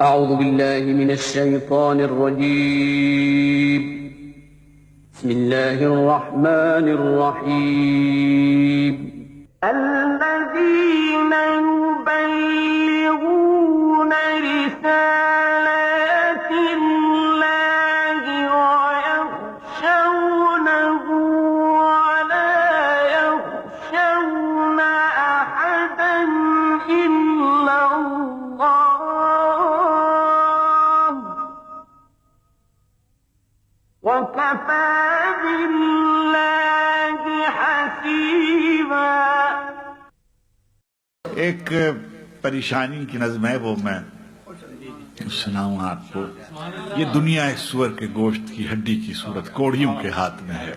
أعوذ بالله من الشيطان الرجيم. بسم الله الرحمن الرحيم. الذين يبلغون رسالات الله ويخشونه ولا يخشون أحدا إلا الله وكفى بالله حسيبا. ایک پریشانی کی نظم ہے، وہ میں سناؤں آپ کو. یہ دنیا ایک سور کے گوشت کی ہڈی کی صورت کوڑیوں کے ہاتھ میں ہے.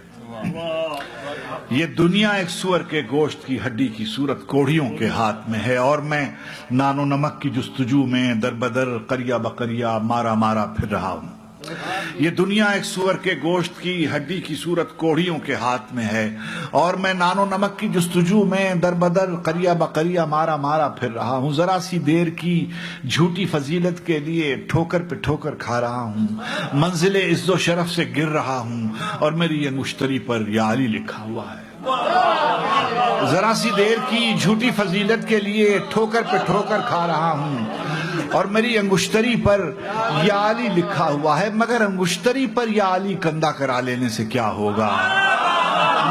یہ دنیا ایک سور کے گوشت کی ہڈی کی صورت کوڑیوں کے ہاتھ میں ہے، اور میں نان و نمک کی جستجو میں در بدر قریہ بقریہ مارا مارا پھر رہا ہوں. یہ دنیا ایک سور کے گوشت کی ہڈی کی صورت کوڑیوں کے ہاتھ میں ہے، اور میں نان و نمک کی جستجو میں در بدر قریہ بقریہ مارا مارا پھر رہا ہوں. ذرا سی دیر کی جھوٹی فضیلت کے لیے ٹھوکر پہ ٹھوکر کھا رہا ہوں. منزل عز و شرف سے گر رہا ہوں، اور میری یہ مشتری پر یا علی لکھا ہوا ہے. ذرا سی دیر کی جھوٹی فضیلت کے لیے ٹھوکر پہ ٹھوکر کھا رہا ہوں، اور میری انگشتری پر یا علی لکھا ہوا ہے. مگر انگشتری پر یا علی کندھا کرا لینے سے کیا ہوگا؟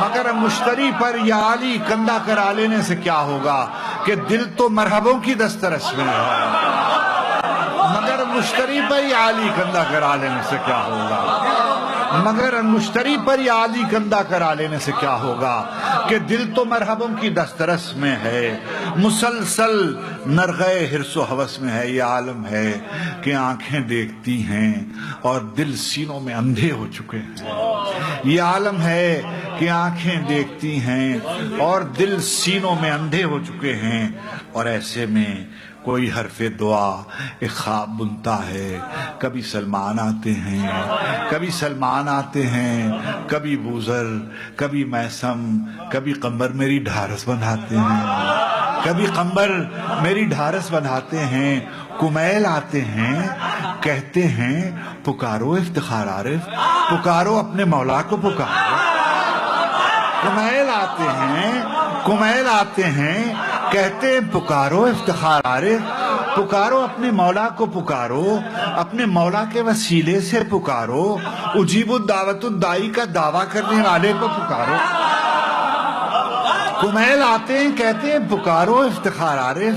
مگر انگشتری پر یا علی کندھا کرا لینے سے کیا ہوگا کہ دل تو مرحبوں کی دسترس میں ہے. مگر انگشتری پر یا علی کندھا کرا لینے سے کیا ہوگا؟ مگر انگشتری پر یا علی کندھا کرا لینے سے کیا ہوگا کہ دل تو مرحبوں کی دسترس میں ہے. مسلسل نرغے حرص و حوث میں ہے. یہ عالم ہے کہ آنکھیں دیکھتی ہیں اور دل سینوں میں اندھے ہو چکے ہیں. یہ عالم ہے کہ آنکھیں دیکھتی ہیں اور دل سینوں میں اندھے ہو چکے ہیں. اور ایسے میں کوئی حرف دعا ایک خواب بنتا ہے. کبھی سلمان آتے ہیں، کبھی سلمان آتے ہیں، کبھی بوزر، کبھی میسم، کبھی قمبر میری ڈھارس بندھاتے ہیں. کبھی قمبر میری ڈھارس بندھاتے ہیں. کمیل آتے ہیں، کہتے ہیں پکارو افتخار عارف، پکارو اپنے مولا کو پکارو. کمیل آتے ہیں کہتے ہیں پکارو افتخار عارف، پکارو اپنے مولا کو پکارو، اپنے مولا کے وسیلے سے پکارو. اجیب الدعوت الدائی کا دعویٰ کرنے والے کو پکارو. کمیل آتے ہیں کہتے ہیں پکارو افتخار عارف،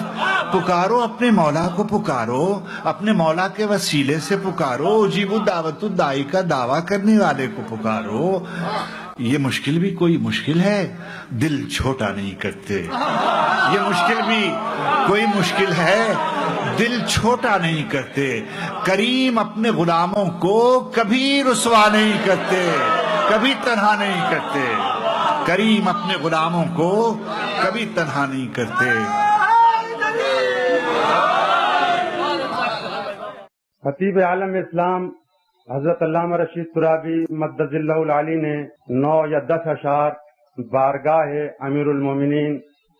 پکارو اپنے مولا کو پکارو، اپنے مولا کے وسیلے سے پکارو. اجیب الدعوت الدائی کا دعویٰ کرنے والے کو پکارو. یہ مشکل بھی کوئی مشکل ہے، دل چھوٹا نہیں کرتے. یہ مشکل بھی کوئی مشکل ہے، دل چھوٹا نہیں کرتے. کریم اپنے غلاموں کو کبھی رسوا نہیں کرتے، کبھی تنہا نہیں کرتے. کریم اپنے غلاموں کو کبھی تنہا نہیں کرتے. خطیب عالم اسلام حضرت علامہ رشید ترابی مدد اللہ العالی نے 9 یا 10 اشعار بارگاہ امیر المومنین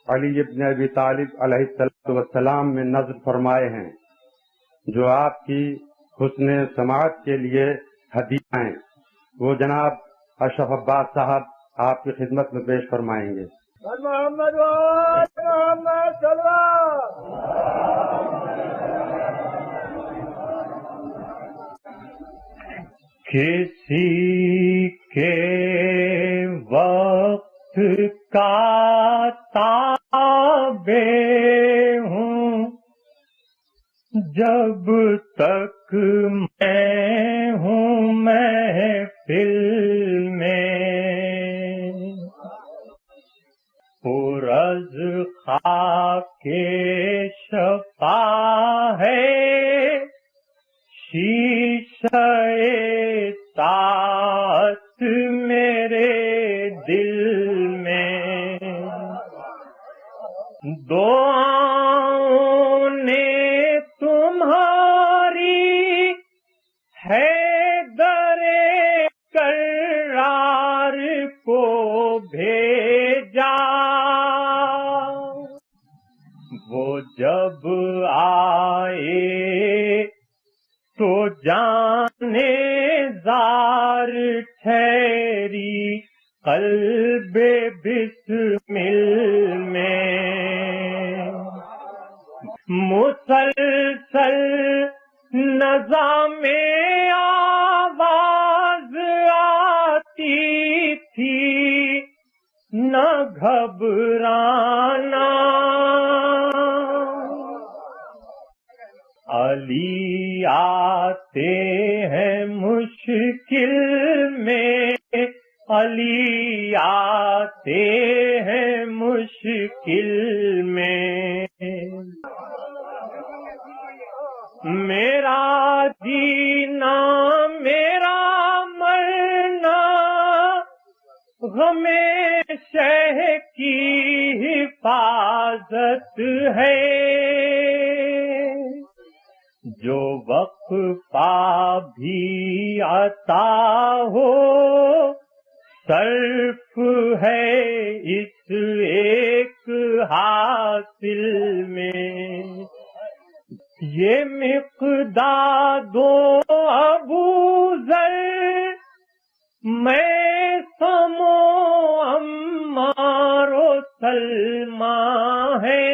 علی ابن ابی طالب علیہ السلام میں نظر فرمائے ہیں، جو آپ کی حسن سماعت کے لیے ہدیہ ہیں. وہ جناب اشرف عباس صاحب آپ کی خدمت میں پیش فرمائیں گے. کسی کے وقت کا تابع ہوں جب تک میں ہوں محفل میں، پرز خاک شفا ہے شیشہ طاعت میرے دل میں. دعاؤں نے تمہاری حیدر کرار کو بھیجا، وہ جب آئے تو جانے زار ٹھہری قلب بسمل میں، مسلسل نظام آواز آتی تھی، نہ گھبرانا، علی آتے ہیں مشکل میں، علی آتے ہیں مشکل میں، میرا جینا میرا مرنا غم شہ کی حفاظت ہے، جو وقفہ بھی عطا ہو صرف ہے اس ایک حاصل میں، یہ مقداد و ابو ذر میں سمو عمار و سلمہ ہے،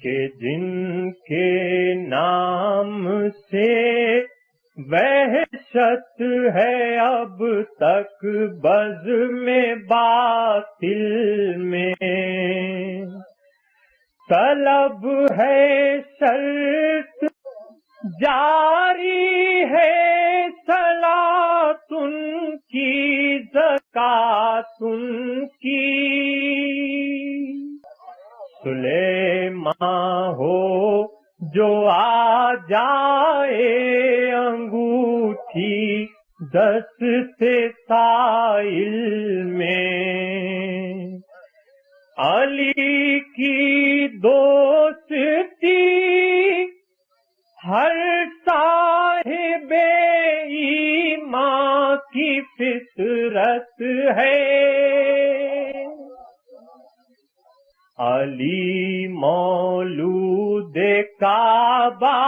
کہ جن کے نام سے وحشت ہے اب تک بزم باطل میں، طلب ہے شرط جاری ہے صلاۃ ان کی زکوٰۃ ان کی، سلیمان ہو جو آ جائے انگوٹھی دست سائل میں، علی کی دوستی ہر صاحب ایمان کی فطرت ہے، علی مولود کعبہ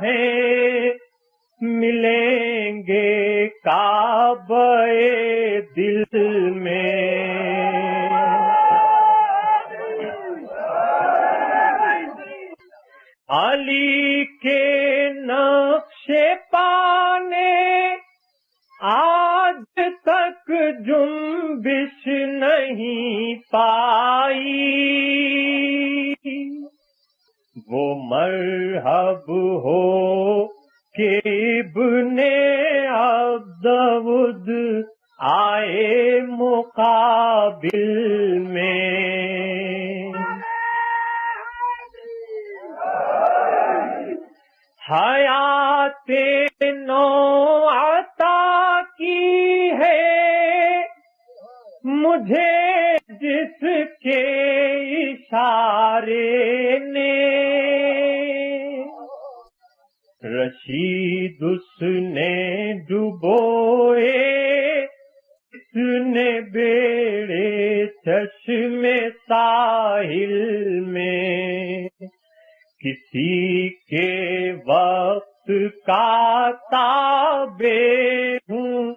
ہے، ملیں گے کعبہ دل میں، علی کے نقش پانے آج تک جنبش نہیں پائی، وہ مرحب ہو کہ ابن عبدود آئے مقابل میں، حیات نو عطا کی ہے مجھے جس کے اشارے نے، رشید اس نے ڈبوئے اس نے بیڑے چشم ساحل میں، کسی کے وقت کا تابع ہوں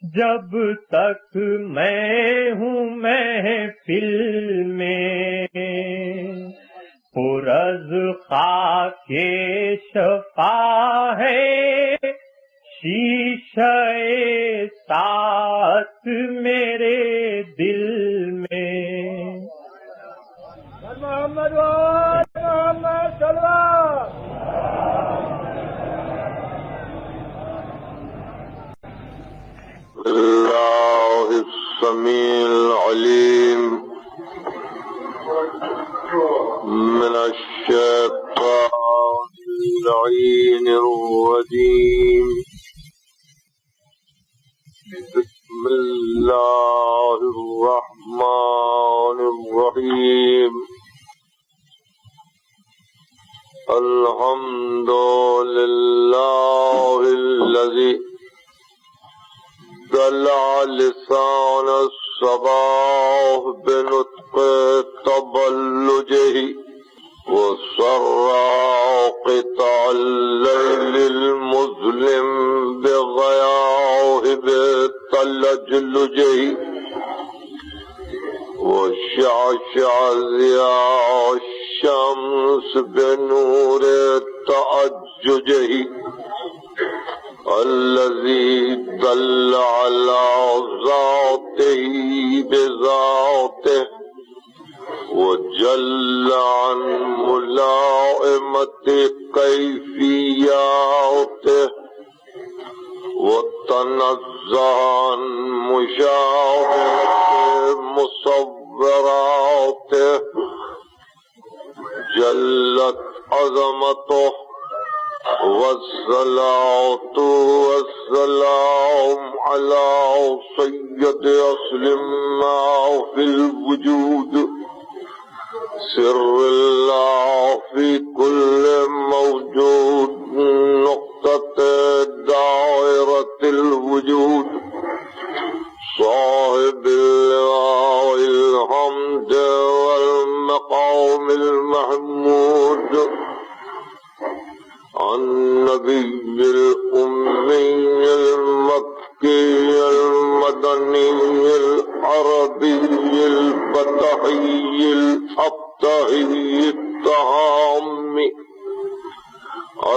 جب تک میں ہوں محفل میں، پرز خاک شفا ہے شیشہ ساتھ میرے دل میں، محمد محمد صلی اللہ اللہ السمیع العلیم من الشیطان اللعین الرجیم، بسم اللہ الرحمن الرحیم، الحمد للہ الذی دلع لسان الصباح بنطق تبلجه وسرى قطع الليل المظلم بغياهب تلجلجه وشعشع ضياء الشمس بنور تأججه الذي دل على ذاته بذاته وجل عن ملائمة كيفياته وتنزه عن مشابهة مصوراته جلت عظمته والصلاة والسلام على سيد أصل ما في الوجود سر الله في كل موجود نقطة دائرة الوجود صاحب اللواء الحمد والمقام المحمود النبي الأمي المكي المدني العربي الفتحي الأبتهي التهامي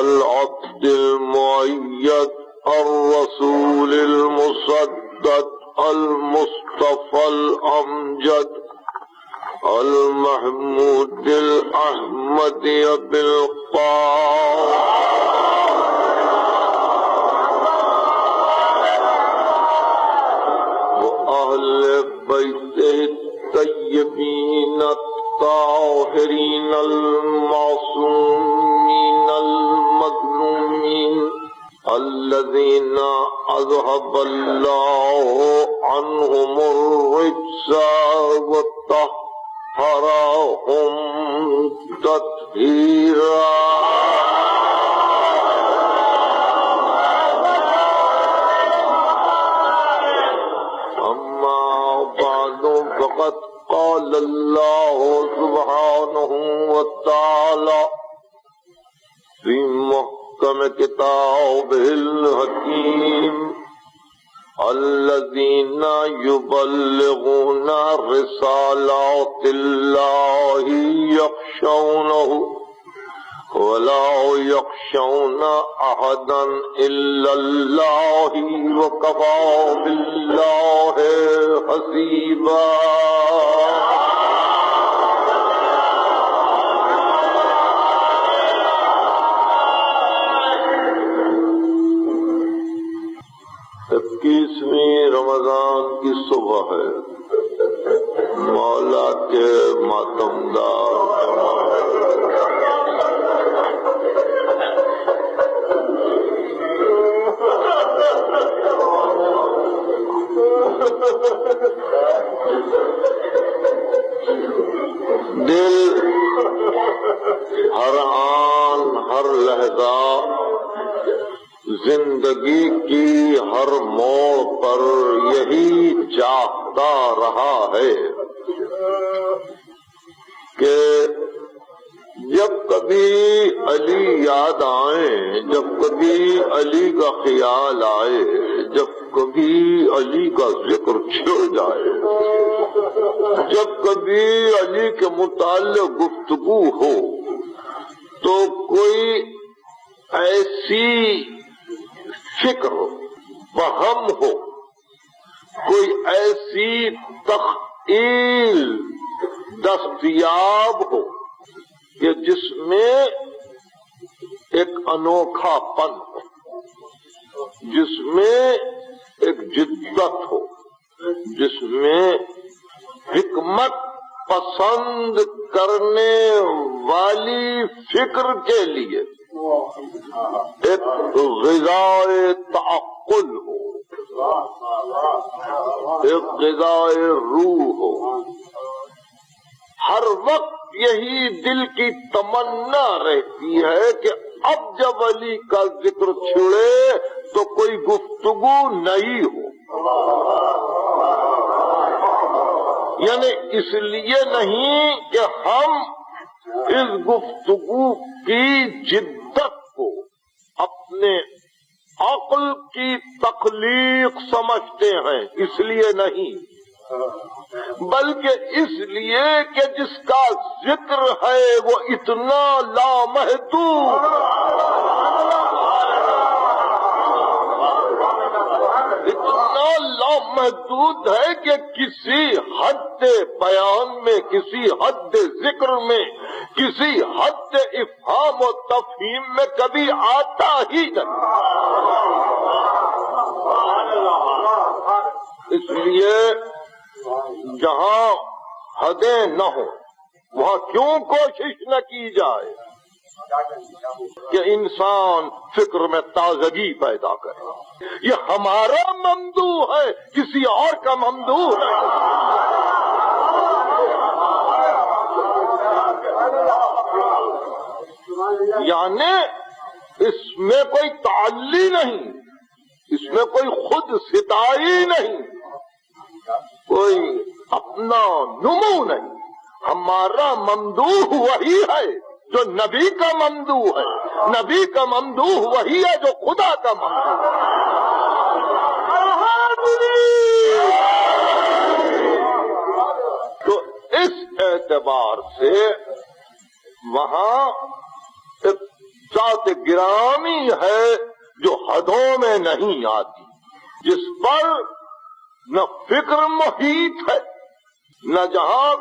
العبد المؤيد الرسول المسدد المصطفى الأمجد المحمود الأحمدي بالقاف وأهل بيته الطيبين الطاهرين المعصومين المظلومين الذين أذهب الله عنهم الرجس وطهرهم تطهيرا أما بعد فقد قال الله سبحانه وتعالى في محكم كتابه الحكيم الذين يبلغون رسالات الله يخشونه ولا يخشون أحدا إلا الله وكفى بالله حسيبا اکیسویں رمضان کی صبح ہے مولا کے ماتمدار دل ہر آن ہر لحظہ زندگی کی ہر موڑ پر یہی چاہتا رہا ہے کہ جب کبھی علی یاد آئے، جب کبھی علی کا خیال آئے، جب کبھی علی کا ذکر چھڑ جائے، جب کبھی علی کے متعلق گفتگو ہو تو کوئی ایسی فکر ہو، فہم ہو، کوئی ایسی تخیل دستیاب ہو کہ جس میں ایک انوکھا پن ہو، جس میں ایک جدت ہو، جس میں حکمت پسند کرنے والی فکر کے لیے ایک غذائے تعقل ہو، ایک غذائے روح ہو۔ ہر وقت یہی دل کی تمنا رہتی ہے کہ اب جب علی کا ذکر چھڑے تو کوئی گفتگو نہیں ہو، یعنی اس لیے نہیں کہ ہم اس گفتگو کی جدت کو اپنے عقل کی تخلیق سمجھتے ہیں، اس لیے نہیں بلکہ اس لیے کہ جس کا ذکر ہے وہ اتنا لامحدود، اتنا لامحدود ہے کہ کسی حد بیان میں، کسی حد ذکر میں، کسی حد افہام و تفہیم میں کبھی آتا ہی نہیں۔ اس لیے جہاں حدیں نہ ہوں وہاں کیوں کوشش نہ کی جائے کہ انسان فکر میں تازگی پیدا کرے۔ یہ ہمارا ممدوح ہے، کسی اور کا ممدوح نہیں۔ یعنی اس میں کوئی تعلی نہیں، اس میں کوئی خود ستائی نہیں، کوئی اپنا نمو نہیں۔ ہمارا ممدوح وہی ہے جو نبی کا ممدوح ہے، نبی کا ممدوح وہی ہے جو خدا کا ممدوح ہے۔ تو اس اعتبار سے وہاں ایک ذات گرامی ہے جو حدوں میں نہیں آتی، جس پر نہ فکر محیط ہے، نہ جہاں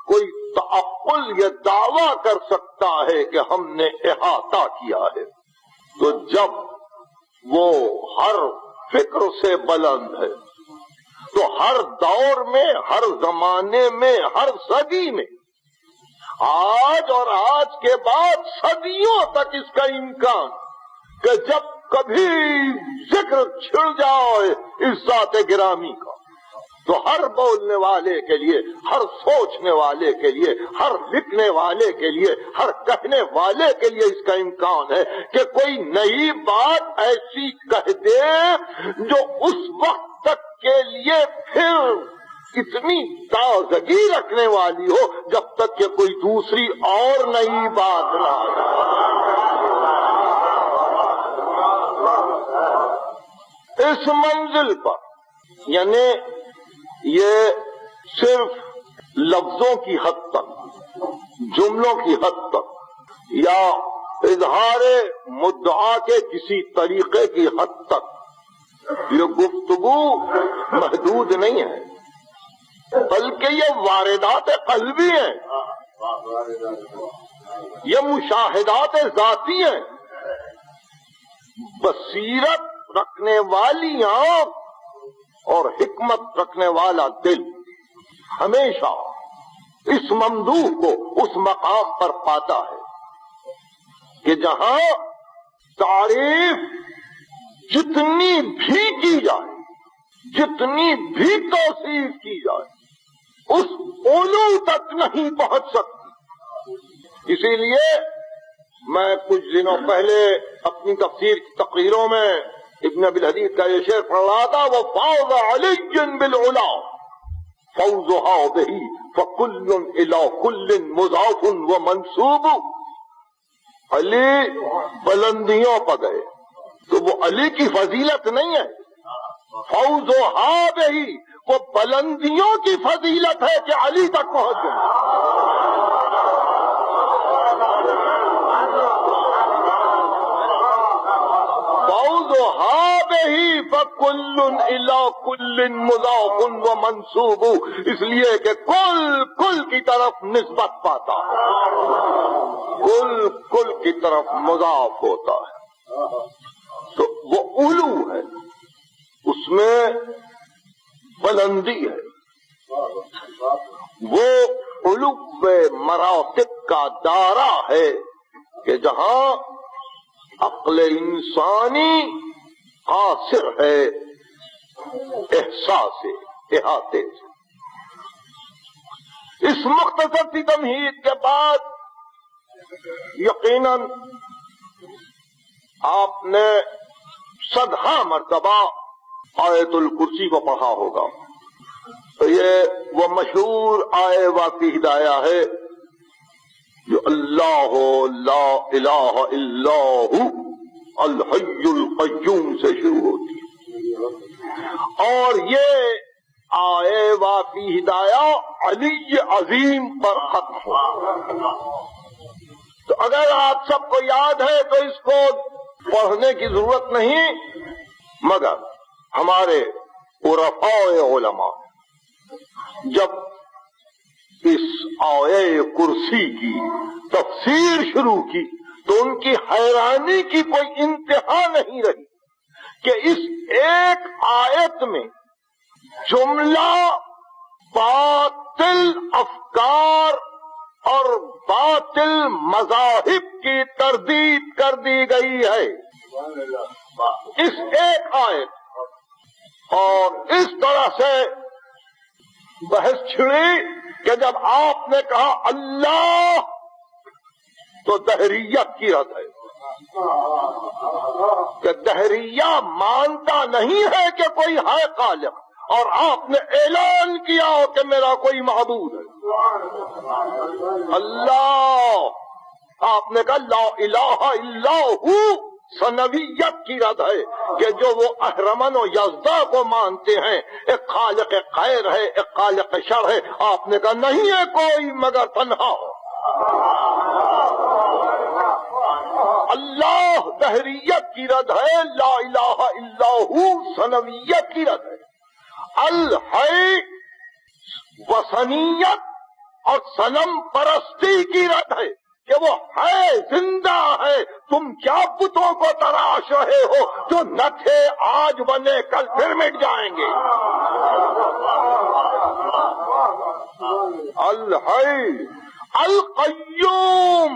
کوئی تعقل یا دعویٰ کر سکتا ہے کہ ہم نے احاطہ کیا ہے۔ تو جب وہ ہر فکر سے بلند ہے تو ہر دور میں، ہر زمانے میں، ہر صدی میں، آج اور آج کے بعد صدیوں تک اس کا امکان کہ جب کبھی ذکر چھڑ جائے اس ذات گرامی کا تو ہر بولنے والے کے لیے، ہر سوچنے والے کے لیے، ہر لکھنے والے کے لیے، ہر کہنے والے کے لیے اس کا امکان ہے کہ کوئی نئی بات ایسی کہہ دے جو اس وقت تک کے لیے پھر اتنی تازگی رکھنے والی ہو جب تک کہ کوئی دوسری اور نئی بات نہ آئے۔ اس منزل پر یعنی یہ صرف لفظوں کی حد تک، جملوں کی حد تک یا اظہار مدعا کے کسی طریقے کی حد تک یہ گفتگو محدود نہیں ہے، بلکہ یہ واردات قلبی ہیں، یہ مشاہدات ذاتی ہیں۔ بصیرت رکھنے والی آنکھ اور حکمت رکھنے والا دل ہمیشہ اس ممدوح کو اس مقام پر پاتا ہے کہ جہاں تعریف جتنی بھی کی جائے، جتنی بھی توصیف کی جائے، اس علو تک نہیں پہنچ سکتی۔ اسی لیے میں کچھ دنوں پہلے اپنی تفسیر کی تقریروں میں ابن ابی الحدیث کا یہ شعر پڑھ رہا تھا، وَفَوْضَ عَلِيٍّ بِالْعُلَا فَوْضُهَا بِهِ فَكُلٌّ إِلَىٰ كُلٍّ مُضَافٌ وَمَنْسُوبٌ۔ علی بلندیوں پر گئے تو وہ علی کی فضیلت نہیں ہے، فَوْضُهَا بِهِ وہ بلندیوں کی فضیلت ہے کہ علی تک پہنچ گئے۔ فَكُلٌّ إِلَىٰ كُلٍّ مُضَافٌ وَمَنْسُوبٌ، اس لیے کہ کل کی طرف نسبت پاتا ہے، کل کی طرف مضاف ہوتا ہے۔ تو وہ علو ہے، اس میں بلندی ہے، وہ علو مراتب کا دائرہ ہے کہ جہاں عقل انسانی قاصر ہے احساس احاطے سے۔ اس مختصر سی تمہید کے بعد یقیناً آپ نے 100 مرتبہ آیت الکرسی کو پڑھا ہوگا۔ یہ وہ مشہور آئے واقعی ہدایہ ہے جو اللہ لا الہ الا ہو الحی القیوم سے شروع ہوتی ہے، اور یہ آئے وافی ہدایہ علی عظیم پر ختم ہوا۔ تو اگر آپ سب کو یاد ہے تو اس کو پڑھنے کی ضرورت نہیں، مگر ہمارے عرفاء علماء جب اس آیے کرسی کی تفسیر شروع کی تو ان کی حیرانی کی کوئی انتہا نہیں رہی کہ اس ایک آیت میں جملہ باطل افکار اور باطل مذاہب کی تردید کر دی گئی ہے، اس ایک آیت۔ اور اس طرح سے بحث چھڑی کہ جب آپ نے کہا اللہ تو دہریت کی رد ہے، کہ دہریہ مانتا نہیں ہے کہ کوئی ہے خالق، اور آپ نے اعلان کیا کہ میرا کوئی معبود ہے اللہ۔ آپ نے کہا لا الہ الا ہو، ثنویت کی رد ہے کہ جو وہ اہرمن و یزدا کو مانتے ہیں، ایک خالق خیر ہے، ایک خالق شر ہے۔ آپ نے کہا نہیں ہے کوئی مگر تنہا ہو اللہ، دہریت کی رد ہے، لا الہ الا ہو ثنویت کی رد ہے، الحی وثنیت اور صنم پرستی کی رد ہے کہ وہ ہے، زندہ ہے، تم کیا بتوں کو تراش رہے ہو جو نہ تھے آج بنے کل پھر مٹ جائیں گے۔ الحی القیوم،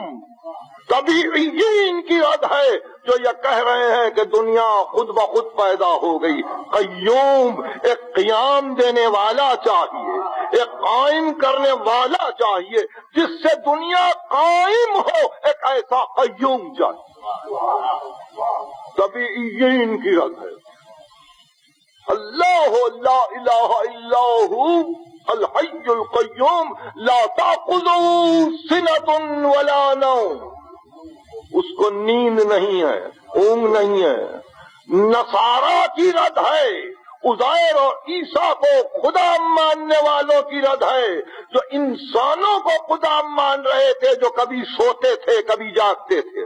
طبیعیین کی رد ہے جو یہ کہہ رہے ہیں کہ دنیا خود بخود پیدا ہو گئی۔ قیوم، ایک قیام دینے والا چاہیے، ایک قائم کرنے والا چاہیے، جس سے دنیا قائم ہو، ایک ایسا قیوم چاہیے۔ طبیعیین کی رد ہے، اللہ لا الہ الا ہو الحی القیوم لا تأخذہ سنۃ ولا نوم، اس کو نیند نہیں ہے، اونگ نہیں ہے۔ نصارہ کی رد ہے، عزیر اور عیسیٰ کو خدا ماننے والوں کی رد ہے، جو انسانوں کو خدا مان رہے تھے، جو کبھی سوتے تھے کبھی جاگتے تھے۔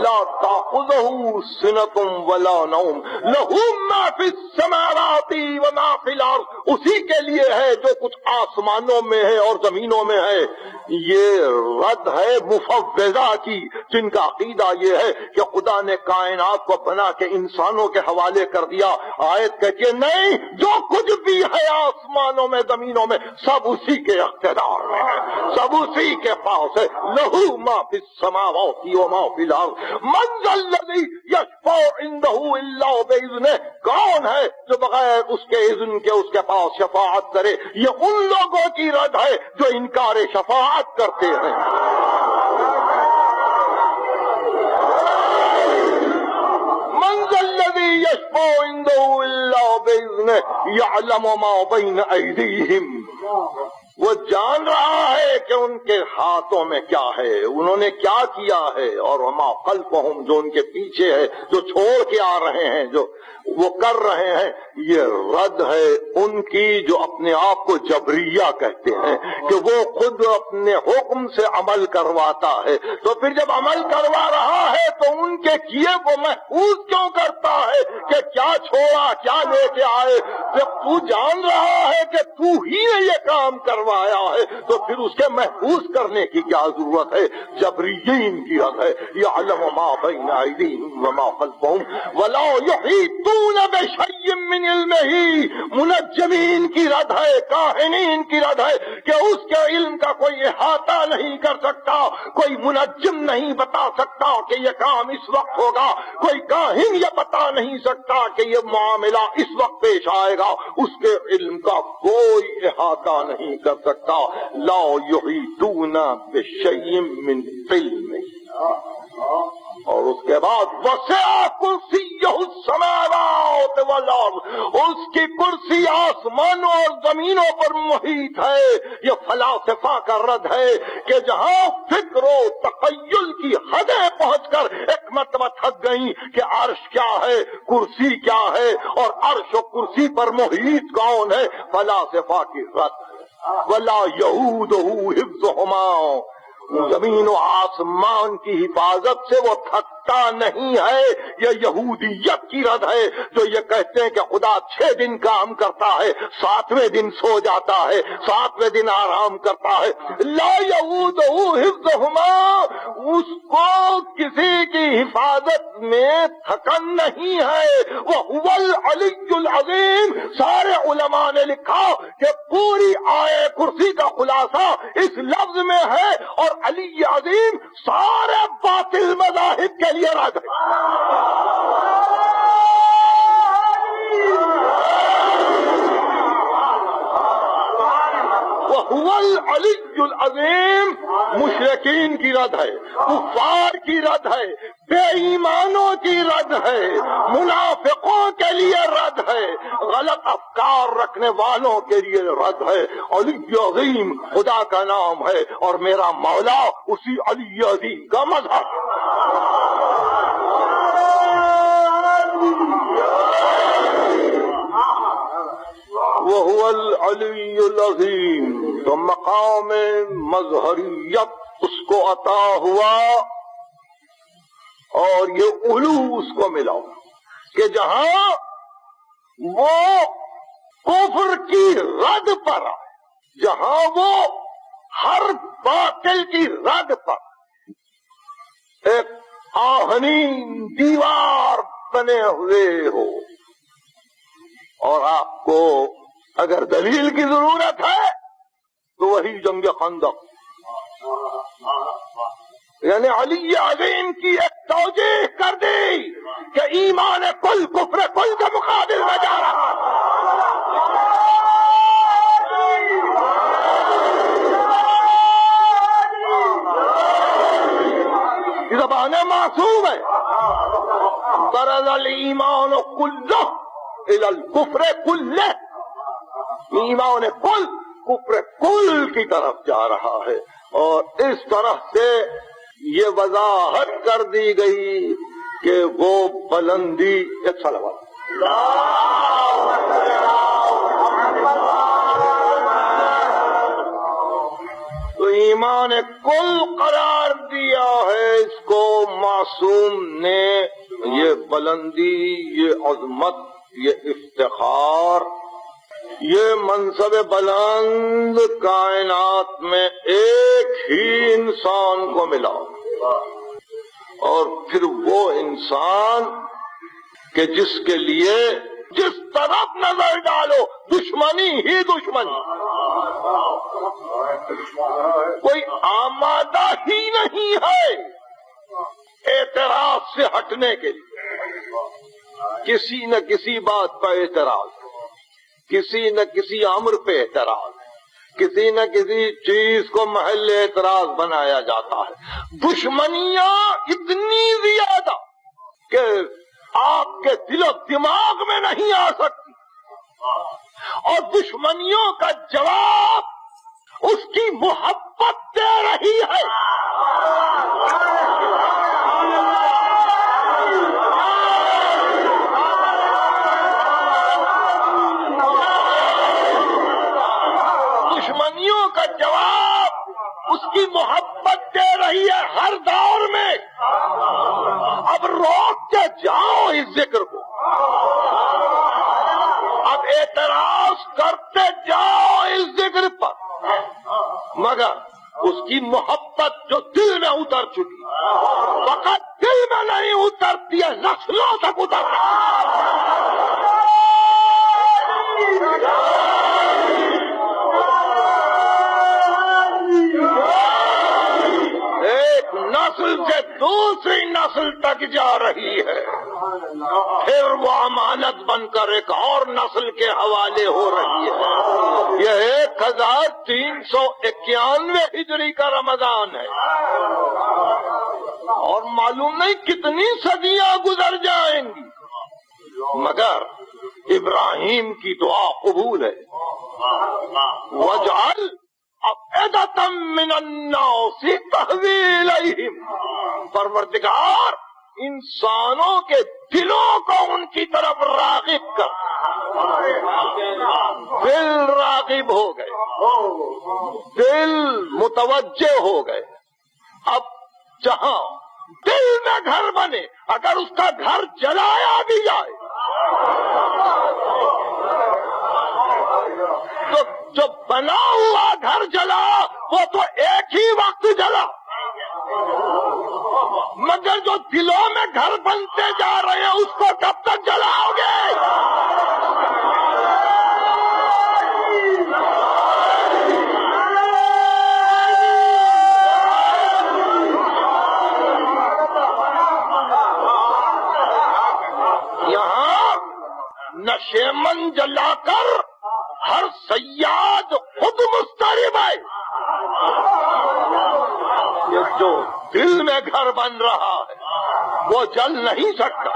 لا تأخذہ سنۃ ولا نوم لہ ما فی السماوات وما فی الارض، اسی کے لیے ہے جو کچھ آسمانوں میں ہے اور زمینوں میں ہے۔ یہ رد ہے مفوضہ کی، جن کا عقیدہ یہ ہے کہ خدا نے کائنات کو بنا کے انسانوں کے حوالے کر دیا۔ آیت کہتی ہے نہیں، جو کچھ بھی ہے آسمانوں میں زمینوں میں سب اسی کے اقتدار میں ہے، سب اسی کے پاس ہے۔ لہ ما فی السماوات وما فی الارض من ذا الذی یشفع عندہ الا باذنہ، کون ہے جو بغیر اس کے اذن کے اس کے پاس شفاعت کرے؟ یہ ان لوگوں کی رد ہے جو انکار شفاعت کرتے ہیں۔ من ذا الذی یشفع عندہ الا باذنہ یعلم ما بین ایدیہم، وہ جان رہا ہے کہ ان کے ہاتھوں میں کیا ہے، انہوں نے کیا کیا ہے، اور وما خلفہم، جو ان کے پیچھے ہے، جو چھوڑ کے آ رہے ہیں، جو وہ کر رہے ہیں۔ یہ رد ہے ان کی جو اپنے آپ کو جبریہ کہتے ہیں کہ وہ خود اپنے حکم سے عمل کرواتا ہے، تو پھر جب عمل کروا رہا ہے تو ان کے کیے کو محفوظ کیوں کرتا ہے کہ کیا چھوڑا کیا لے کے آئے؟ جب تو جان رہا ہے کہ تو ہی نے یہ کام کروایا ہے تو پھر اس کے محفوظ کرنے کی کیا ضرورت ہے؟ جبریین کی رد ہے، یعلم ما بین ایدیہم وما خلفہم ولا یحیطون بشیء من علمہ، منجمین کی رد ہے، کاہنین کی رد ہے کہ اس کے علم کا کوئی احاطہ نہیں کر سکتا، کوئی منجم نہیں بتا سکتا کہ یہ کام اس وقت ہوگا، کوئی کاہن یہ بتا نہیں سکتا کہ یہ معاملہ اس وقت پیش آئے گا، اس کے علم کا کوئی احاطہ نہیں کر سکتا۔ لا یحیطون بشیء من علمہ، اور اس کے بعد وسع کرسی کرسیہ السماوات والارض، اس کی کرسی آسمانوں اور زمینوں پر محیط ہے۔ یہ فلاسفہ کا رد ہے کہ جہاں فکر و تخیل کی حدیں پہنچ کر ایک مرتبہ تھک گئیں کہ عرش کیا ہے، کرسی کیا ہے، اور عرش و کرسی پر محیط کون ہے، فلاسفہ کی رد ہے۔ وَلَا يَئُودُهُ حِفْظُهُمَا، زمین و آسمان کی حفاظت سے وہ تھکتا نہیں ہے۔ یہ یہودیت کی رد ہے جو یہ کہتے ہیں کہ خدا 6 دن کام کرتا ہے، 7ویں دن سو جاتا ہے، 7ویں دن آرام کرتا ہے۔ لا یعودہ حفظہما، اس کو کسی کی حفاظت میں تھکن نہیں ہے۔ وہو العلی العظیم، سارے علماء نے لکھا کہ پوری آیے کرسی کا خلاصہ اس لفظ میں ہے، اور علی عظیم سارے باطل مذاہب کے لیے رد ہے۔ وَهُوَ الْعَلِيُّ الْعَظِيمُ، مشرکین کی رد ہے، کفار کی رد ہے، بے ایمانوں کی رد ہے، منافقوں کے لیے رد ہے، غلط افکار رکھنے والوں کے لیے رد ہے۔ علی عظیم خدا کا نام ہے، اور میرا مولا اسی علی عظیم کا مظہر ہے۔ وَهُوَ الْعَلِيُّ الْعَظِيمُ، تو مقام مظہریت اس کو عطا ہوا، اور یہ علو اس کو ملا کہ جہاں وہ کفر کی رد پر آئے، جہاں وہ ہر باطل کی رد پر ایک آہنین دیوار بنے ہوئے ہو۔ اور آپ کو اگر دلیل کی ضرورت ہے تو وہی جنگ خندق، یعنی علی عظیم کی ایک توجیہ کر دی کہ ایمان کل کفر کل کے مقابل میں جا رہا ہے۔ یہ زبان معصوم ہے۔ برز الایمان کلہ الی الکفر کلہ، ایمان کل کفر کل کی طرف جا رہا ہے، اور اس طرح سے یہ وضاحت کر دی گئی کہ وہ بلندی ایک صلوات تو ایمان کل قرار دیا ہے اس کو معصوم نے۔ یہ بلندی، یہ عظمت، یہ افتخار، یہ منصب بلند کائنات میں ایک ہی انسان کو ملا، اور پھر وہ انسان کہ جس کے لیے جس طرف نظر ڈالو دشمنی ہی دشمنی، کوئی آمادہ ہی نہیں ہے اعتراض سے ہٹنے کے لیے۔ کسی نہ کسی بات پر اعتراض، کسی نہ کسی امر پہ اعتراض، کسی نہ کسی چیز کو محل اعتراض بنایا جاتا ہے۔ دشمنیاں اتنی زیادہ کہ آپ کے دل و دماغ میں نہیں آ سکتی، اور دشمنیوں کا جواب اس کی محبت دے رہی ہے۔ دشمنیوں کا جواب اس کی محبت دے رہی ہے ہر دور میں۔ اب روک کے جاؤ اس ذکر کو، اب اعتراض کرتے جاؤ اس ذکر پر، مگر اس کی محبت جو دل میں اتر چکی، فقط دل میں نہیں اترتی ہے، نسلوں تک اتر ایک نسل سے دوسری نسل تک جا رہی ہے، پھر وہ امانت بن کر ایک اور نسل کے حوالے ہو رہی ہے۔ یہ 1391 ہجری کا رمضان ہے، اور معلوم نہیں کتنی صدیاں گزر جائیں گی مگر ابراہیم کی دعا قبول ہے. وَاجْعَلْ أَفْئِدَةً مِّنَ النَّاسِ تَهْوِي إِلَيْهِمْ. پروردگار انسانوں کے دلوں کو ان کی طرف راغب کر. دل راغب ہو گئے, دل متوجہ ہو گئے. اب جہاں دل میں گھر بنے, اگر اس کا گھر جلایا بھی جائے تو جو بنا ہوا گھر جلا وہ تو ایک ہی وقت جلا, مگر جو دلوں میں گھر بنتے جا رہے ہیں اس کو کب تک جلاؤ گے؟ یہاں نشیمن جلا کر ہر صیاد خود مضطرب ہے. یہ جو دل میں گھر بن رہا ہے وہ جل نہیں سکتا,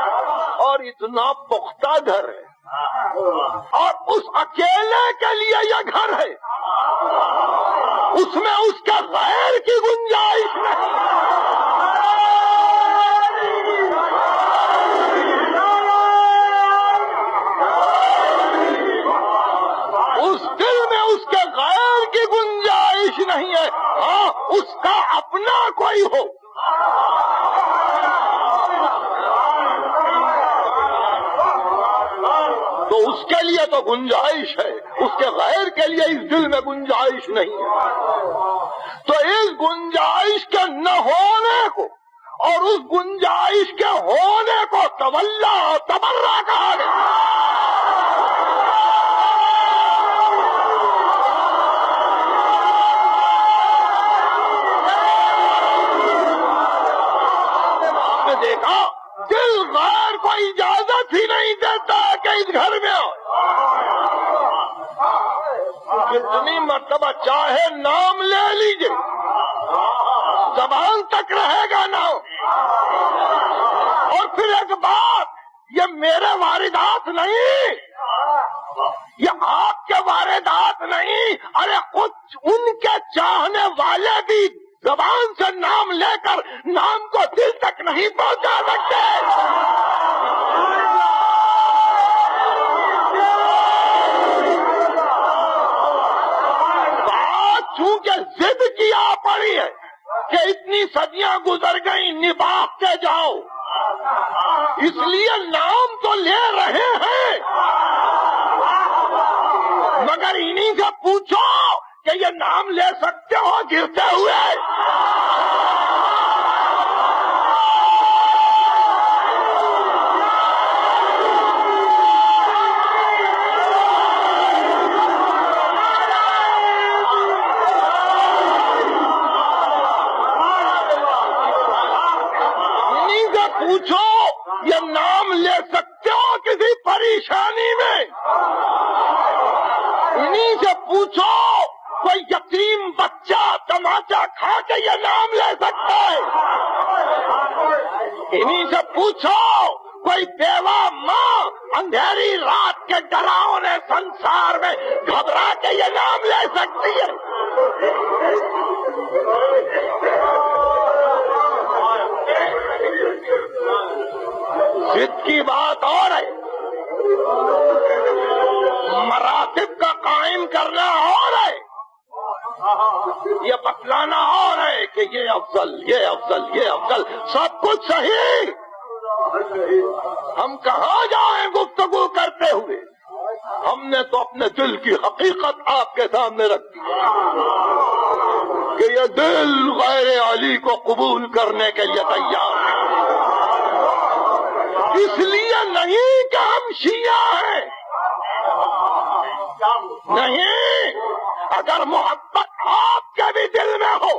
اور اتنا پختہ گھر ہے, اور اس اکیلے کے لیے یہ گھر ہے, اس میں اس کے غیر کی گنجائش نہیں. اس دل میں اس کے غیر کی گنجائش نہیں ہے. ہاں, اس کا اپنا کوئی ہو. تو اس کے لیے تو گنجائش ہے, اس کے غیر کے لیے اس دل میں گنجائش نہیں ہے. تو اس گنجائش کے نہ ہونے کو اور اس گنجائش کے ہونے کو تولا اور تبرہ کہا گیا. دیکھا دل غیر کو اجازت ہی نہیں دیتا کہ اس گھر میں آؤ. کتنی مرتبہ چاہے نام لے لیجئے, زبان تک رہے گا نام. اور پھر ایک بات, یہ میرے واردات نہیں, یہ آپ کے واردات نہیں, ارے خود ان کے چاہنے والے بھی زبان سے نام لے کر نام کو دل تک نہیں پہنچا سکتے. بات چونکہ ضد کی آ پڑی ہے کہ اتنی صدیاں گزر گئی, نبھا کے جاؤ, اس لیے نام تو لے رہے ہیں, مگر انہی سے پوچھو کہ یہ نام لے سکتے ہو گرتے ہوئے. انہی سے پوچھو یہ نام لے سکتے ہو کسی پریشانی میں. انہی سے پوچھو کوئی یتیم بچہ تماچا کھا کے یہ نام لے سکتا ہے. انہی سے پوچھو کوئی بیوہ ماں اندھیری رات کے ڈراؤنے سنسار میں گھبرا کے یہ نام لے سکتی ہے. ضد کی بات اور ہے, مراتب کا قائم کرنا اور ہے, یہ بتلانا اور ہے کہ یہ افضل, یہ افضل, یہ افضل, سب کچھ صحیح. ہم کہاں جائیں گفتگو کرتے ہوئے؟ ہم نے تو اپنے دل کی حقیقت آپ کے سامنے رکھ دی کہ یہ دل غیر علی کو قبول کرنے کے لیے تیار ہے. اس لیے نہیں کہ ہم شیعہ ہیں, نہیں, اگر محبت آپ کے بھی دل میں ہو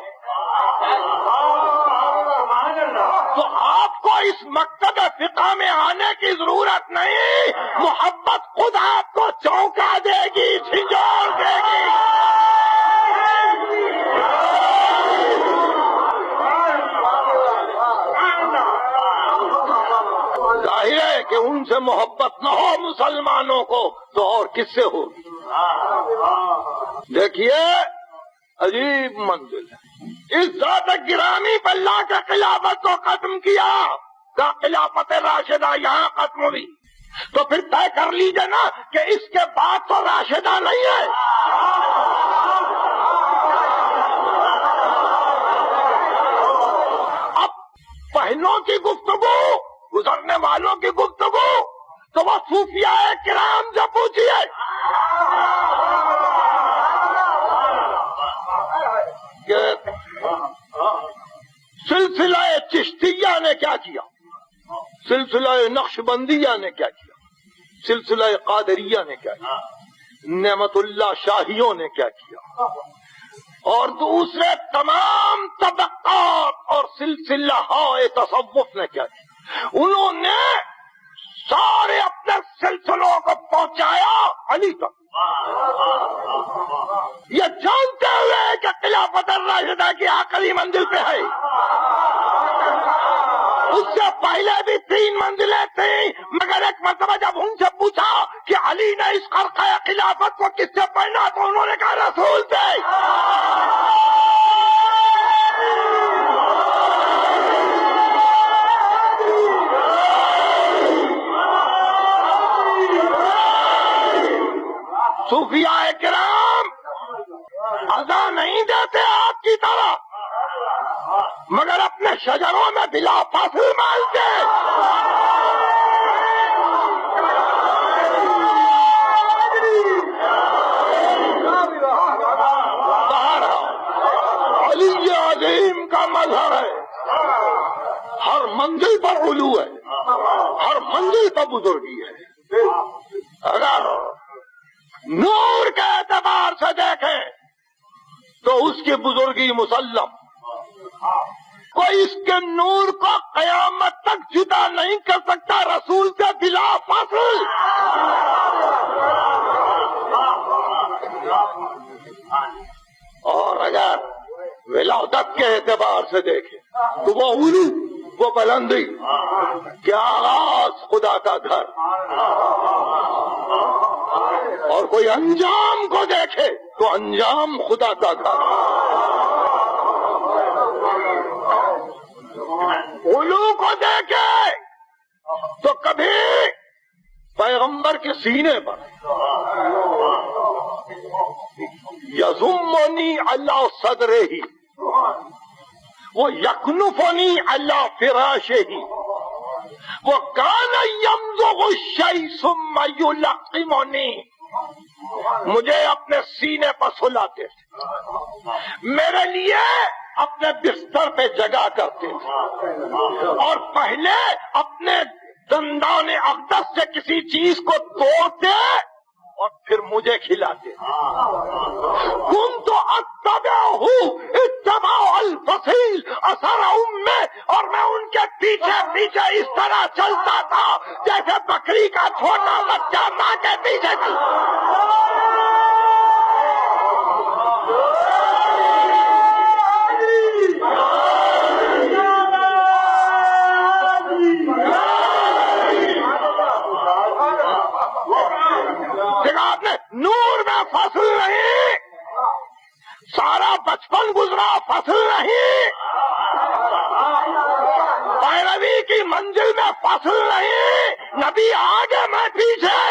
تو آپ کو اس مکتب فقہ میں آنے کی ضرورت نہیں, محبت خود آپ کو چونکا دے گی, جھنجھوڑ دے گی. ظاہر ہے کہ ان سے محبت نہ ہو مسلمانوں کو تو اور کس سے ہوگی؟ دیکھیے عجیب منزل ہے. اس ذات گرامی پر لا کے خلافت کو ختم کیا کہ خلافت راشدہ یہاں ختم ہوئی، تو پھر طے کر لیجئے نا کہ اس کے بعد تو راشدہ نہیں ہے. اب پہلوں کی گفتگو، گزرنے والوں کی گفتگو تو وہ صوفیاء کرام سے پوچھیے. کہ سلسلہ چشتیہ نے کیا کیا، سلسلہ نقش بندیہ نے کیا کیا، سلسلہ قادریہ نے کیا کیا، نعمت اللہ شاہیوں نے کیا کیا، اور دوسرے تمام طبقات اور سلسلہ تصوف نے کیا کیا. انہوں نے سارے اپنے سلسلوں کو پہنچایا علی تک، یہ جانتے ہوئے کہ خلافت الراشدہ کی آخری منزل پہ ہے. اس سے پہلے بھی 3 منزلیں تھیں، مگر ایک مرتبہ جب ان سے پوچھا کہ علی نے اس خرقہ خلافت کو کس سے پہنا تو انہوں نے کہا رسول سے. صوفیاء کرام اذا نہیں دیتے آپ کی طرح، مگر اپنے شجروں میں بلا فاصل مالتے. علی عظیم کا مظہر ہے، ہر منزل پر علو ہے، ہر منزل پر بزرگی ہے. اگر نور کے اعتبار سے دیکھیں تو اس کی بزرگی مسلم، کوئی اس کے نور کو قیامت تک جدا نہیں کر سکتا رسول سے بلا فاصل. اور اگر ولادت کے اعتبار سے دیکھیں تو وہ علو، وہ بلندی، کیا آغاز خدا کا گھر. اور کوئی انجام کو دیکھے تو انجام خدا کا گھر. علو کو دیکھے تو کبھی پیغمبر کے سینے پر یضمنی علی صدرہ ہی، وہ یکنفنی علی فراشہ ہی، وہ کان یمزغ الشیء ثم یلقمنی، مجھے اپنے سینے پر سلاتے تھے، میرے لیے اپنے بستر پہ جگہ کرتے تھے، اور پہلے اپنے دندان اقدس سے کسی چیز کو توڑتے اور پھر مجھے کھلاتے. کنت اتبعہ اتباع الفصیل اثر امہ، اور میں ان کے پیچھے پیچھے اس طرح چلتا تھا جیسے بکری کا چھوٹا بچہ ماں کے پیچھے چلتا. آپ نے نور میں فصل نہیں، سارا بچپن گزرا فصل نہیں، پیروی کی منزل میں فصل نہیں، نبی آگے میں پیچھے.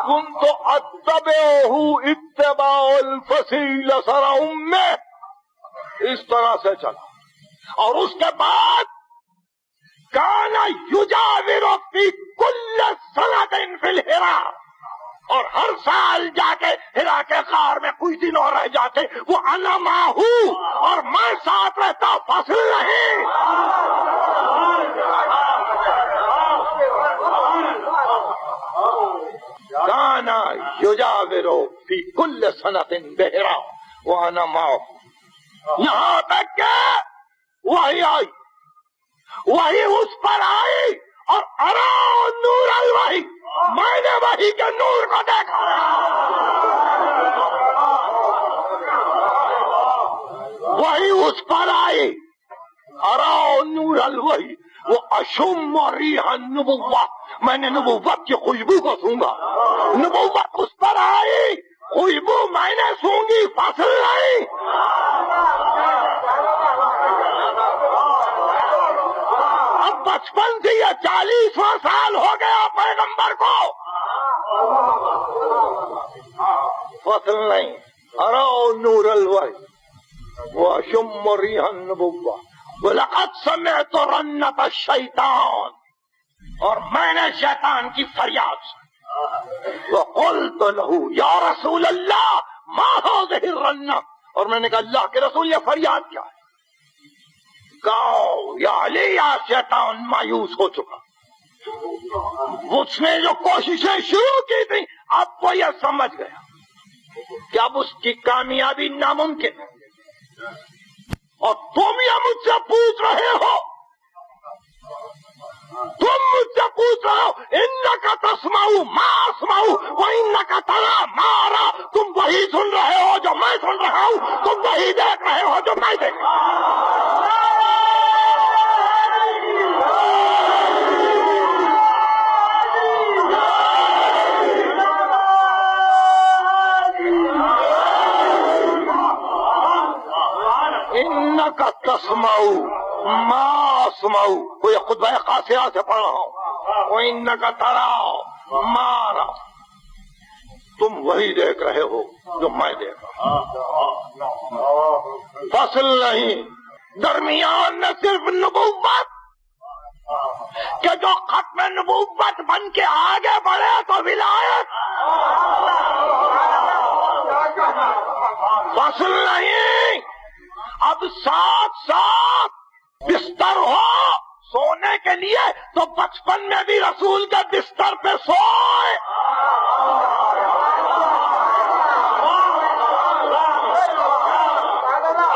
کنت اتبعہ اتباع الفصیل اثر امہ، اس طرح سے چلا. اور اس کے بعد کان یجاور فی کل سنۃ فی الحرا، اور ہر سال جا کے ہرا کے غار میں کچھ دن اور رہ جاتے، وہ انا ماہو، اور میں ساتھ رہتا، فصل نہیں. کان یجاور فی کل سنۃ بحرا وانا ماہو، یہاں تک کہ وہی آئی، وہی اس پر آئی، اور ارا نور الوحی، میں نے وحی کے نور کو دیکھا. وہی اس پر آئی، ارا نور الوحی، اشم ریح النبوہ، میں نے نبوت کی خوشبو کو سونگا، نبوت اس پر آئی، خوشبو میں نے سونگی، فصل نہیں۔ اب بچپن سے یہ 40واں سال ہو گیا پیغمبر کو، فصل نہیں۔ ارو نور الوحی واشم ریح النبوہ وَلَقَدْ سَمِعْتُ رَنَّةَ الشَّيْطَانِ، اور میں نے شیطان کی فریاد سنی، وَقُلْتُ لَهُ یا رسول اللہ ما هَذِهِ الرَّنَّةُ، اور میں نے کہا اللہ کے رسول یہ فریاد کیا ہے؟ کہو یا علی، یا شیطان مایوس ہو چکا، اس نے جو کوششیں شروع کی تھی اب وہ یہ سمجھ گیا کہ اب اس کی کامیابی ناممکن ہے، اور تم یہ مجھ سے پوچھ رہے ہو، تم مجھ سے پوچھ رہے ہو انکا تسمعو ما اسمعو وانکا ترا ما ارا، تم وہی سن رہے ہو جو میں سن رہا ہوں، تم وہی دیکھ رہے ہو جو میں دیکھ رہا ہوں۔ انکا تسمعو ما اسمعو، کوئی خطبہ قاصرہ سے پڑھ رہا ہوں، وانکا ترا ما ارا، تم وہی دیکھ رہے ہو جو میں دیکھ رہا ہوں۔ فصل نہیں، درمیان میں صرف نبوت کہ جو ختم نبوت بن کے آگے بڑھے تو ولایت، فصل نہیں۔ اب ساتھ ساتھ بستر ہو سونے کے لیے تو بچپن میں بھی رسول کے بستر پہ سوئے،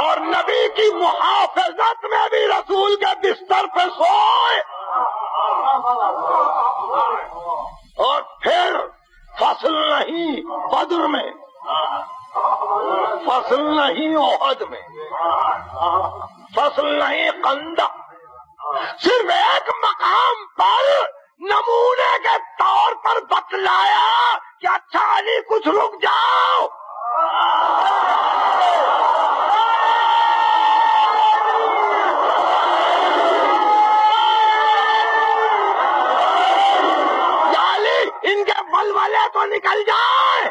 اور نبی کی محافظت میں بھی رسول کے بستر پہ سوئے، اور پھر فصل نہیں بدر میں، فصل نہیں احد میں، فصل نہیں خندق، صرف ایک مقام پر نمونے کے طور پر بتلایا کہ اچھا علی کچھ رک جاؤ، یا علی ان کے ولولے تو نکل جائیں،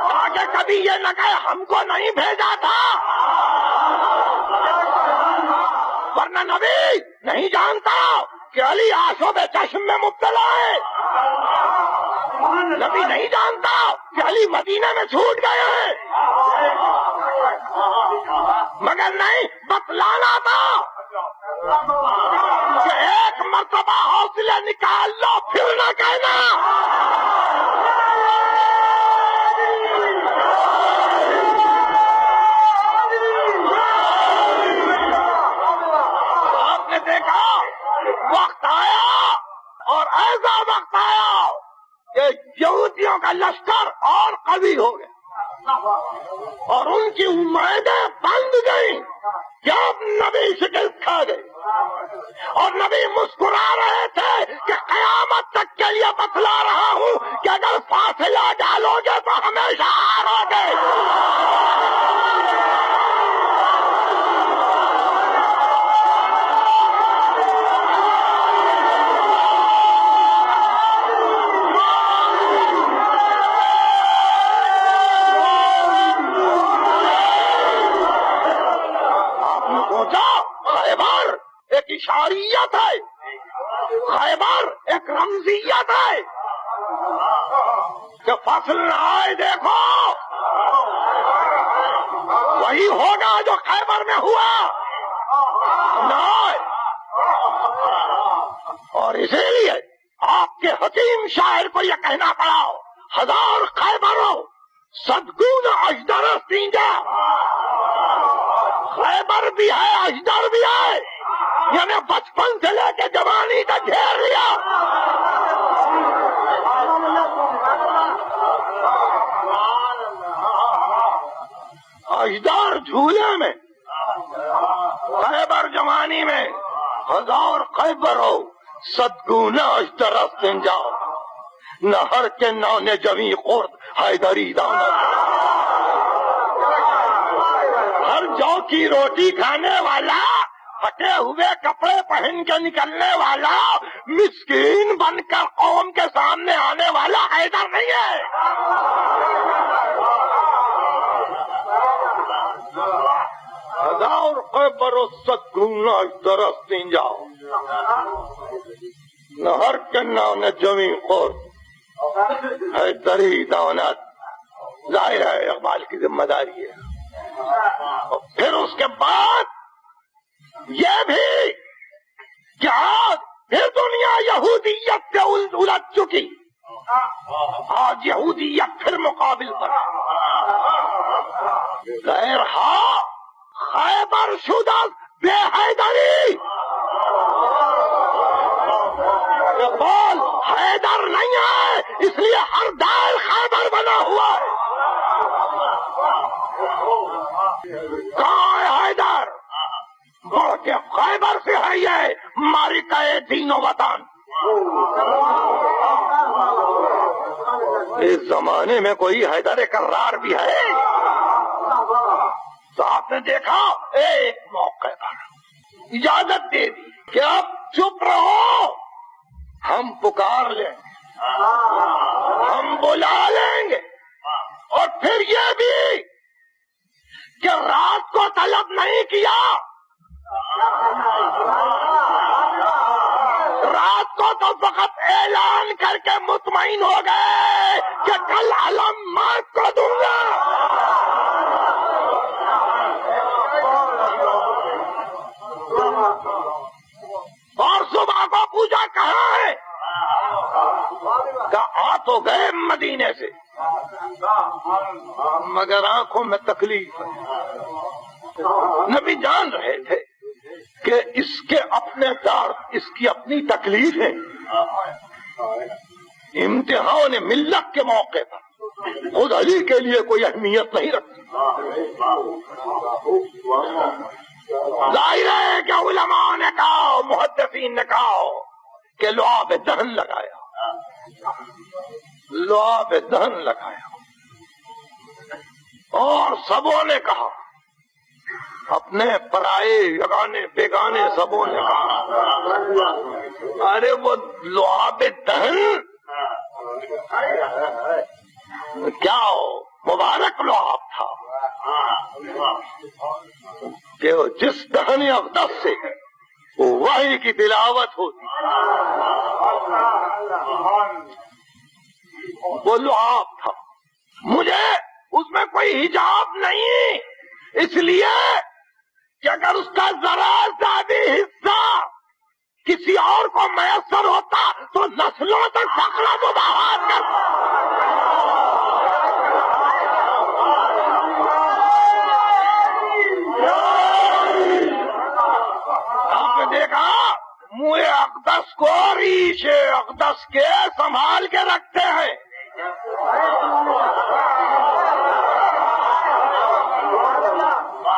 تاکہ کبھی یہ نہ کہے ہم کو نہیں بھیجا تھا، ورنہ نبی نہیں جانتا کہ علی آشوب چشم میں مبتلا ہے، نبی نہیں جانتا کہ علی مدینہ میں چھوٹ گئے ہیں، مگر نہیں بتلانا تھا کہ ایک مرتبہ حوصلے نکال لو پھر نہ کہنا۔ وقت آیا اور ایسا وقت آیا کہ یہودیوں کا لشکر اور قوی ہو گیا اور ان کی امیدیں بند گئیں کہ اب نبی شکست کھا گئی، اور نبی مسکرا رہے تھے کہ قیامت تک کے لیے بتلا رہا ہوں کہ اگر فاصلہ ڈالو گے تو ہمیشہ ہارو گے۔ خیبر ایک اشاریت ہے، خیبر ایک رمزیت ہے کہ فصل نہ آئے دیکھو وہی ہوگا جو خیبر میں ہوا نہ آئے، اور اسی لیے آپ کے حکیم شاعر کو یہ کہنا پڑا، 1000 خیبروں صدگون اجدر سینجا، خیبر بھی ہے اجدر بھی ہے، یعنی بچپن سے لے کے جوانی کا گھیر لیا۔ اجدر جھولے میں، خیبر جوانی میں، ہزار خیبر ہو صدگونا اشترست جاؤ نہر کے نانے جویں خورد حیدری دانا ہر جو کی روٹی کھانے والا پھٹے ہوئے کپڑے پہن کے نکلنے والا مسکین بن کر قوم کے سامنے آنے والا حیدر نہیں ہے. ہزار خیبر و صدگونا اشترست جاؤ نہر کے نانے جویں خورد حیدری دانا. ظاہر ہے اقبال کی ذمہ داری ہے. اور پھر اس کے بعد یہ بھی کہ آج پھر دنیا یہودیت سے الجھ چکی. آج یہودیت پھر مقابل پر غیر خیبر شدہ بے حیدری. اقبال حیدر نہیں ہے اس لیے ہر دائر خیبر بنا ہوا ہے. کہاں ہے حیدر؟ بڑھ کے خیبر سے ہے یہ مارکہ دین و وطن. اس زمانے میں کوئی حیدر کرار بھی ہے؟ تو آپ نے دیکھا ایک موقع پر اجازت دے دی کہ اب چپ رہو، ہم پکار لیں گے، ہم بلا لیں گے. اور پھر یہ بھی کہ رات کو طلب نہیں کیا، رات کو تو فقط اعلان کر کے مطمئن ہو گئے کہ کل علم مات کو دوں گا. اور صبح کو پوچھا کہاں ہے؟ آ تو گئے مدینے سے مگر آنکھوں میں تکلیف ہے. نبی جان رہے تھے کہ اس کے اپنے درد، اس کی اپنی تکلیف ہے. امتحان ملت کے موقع پر خود علی کے لیے کوئی اہمیت نہیں رکھتی. ظاہر ہے کہ علماء نے کہا، محدثین نے کہا کہ لعاب دہن لگایا، لعاب دہن لگایا. اور سبوں نے کہا، اپنے پرائے یگانے بیگانے سبوں نے کہا ارے وہ لعاب دہن کیا ہو، مبارک لعاب تھا کہ جس دہن اقدس سے وحی کی تلاوت ہوتی وہ لعاب تھا. مجھے اس میں کوئی حجاب نہیں، اس لیے کہ اگر اس کا ذرا سا بھی حصہ کسی اور کو میسر ہوتا تو نسلوں تک فقر مباحت کرتا. آپ نے دیکھا منہ اقدس کو ریش اقدس کے سنبھال کے رکھتے ہیں.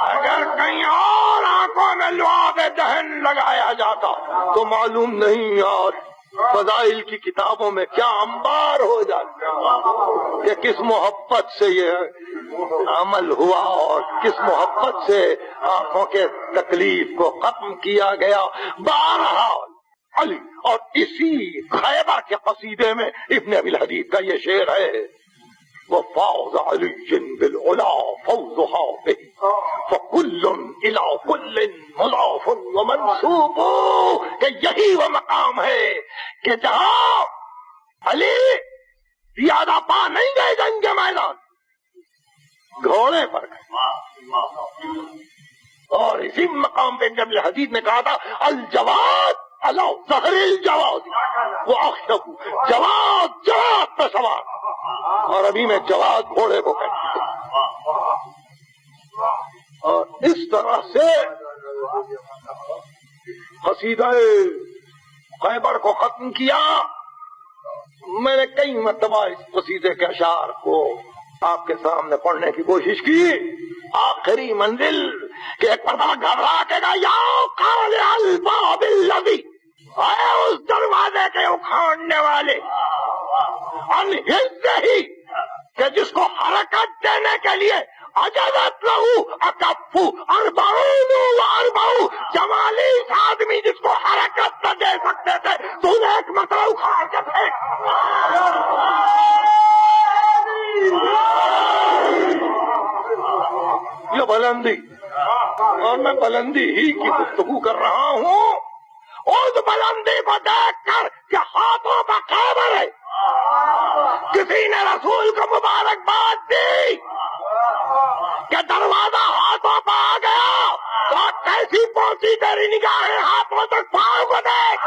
اگر کہیں اور آنکھوں میں لعاب دہن لگایا جاتا تو معلوم نہیں اور فضائل کی کتابوں میں کیا انبار ہو جاتا کہ کس محبت سے یہ عمل ہوا اور کس محبت سے آنکھوں کے تکلیف کو ختم کیا گیا. بہرحال علی، اور اسی خیبر کے قصیدے میں ابن ابی الحدید کا یہ شعر ہے، وفاض علی بالعلا فوزها به فكل الى كل مضاف ومنسوب. کہ یہی وہ مقام ہے کہ جہاں علی زیادہ پا نہیں گئے جنگ کے میدان، گھوڑے پر گئے. اور اسی مقام پہ ابن ابی الحدید نے کہا تھا الجواد علی ظہر الجواد وہ اخشب، جواد جواد پہ سوار. اور ابھی میں جواد گھوڑے کو کہتا ہوں. اور اس طرح سے قصیدہ خیبر کو ختم کیا. میں نے کئی مرتبہ اس قصیدے کے اشعار کو آپ کے سامنے پڑھنے کی کوشش کی. آخری منزل کہ ایک مرتبہ گھبرا کے گا یا قال الباب الذی، اے اس دروازے کے اکھاڑنے والے، انہز ہی کہ جس کو حرکت دینے کے لیے اجازت لہو اکفو اربعون و اربعو، 44 آدمی جس کو حرکت نہ دے سکتے تھے تو نے ایک مرتبہ اکھاڑ کے پھینک۔ یہ بلندی، اور میں بلندی ہی کی گفتگو کر رہا ہوں، اس بلندی کو دیکھ کر کہ ہاتھوں کا خیبر ہے، کسی نے رسول کو مبارکباد دی کہ دروازہ ہاتھوں پہ آ گیا، تو کیسی پہنچی تیری نگاہیں ہاتھوں تک، پاؤں کو دیکھ۔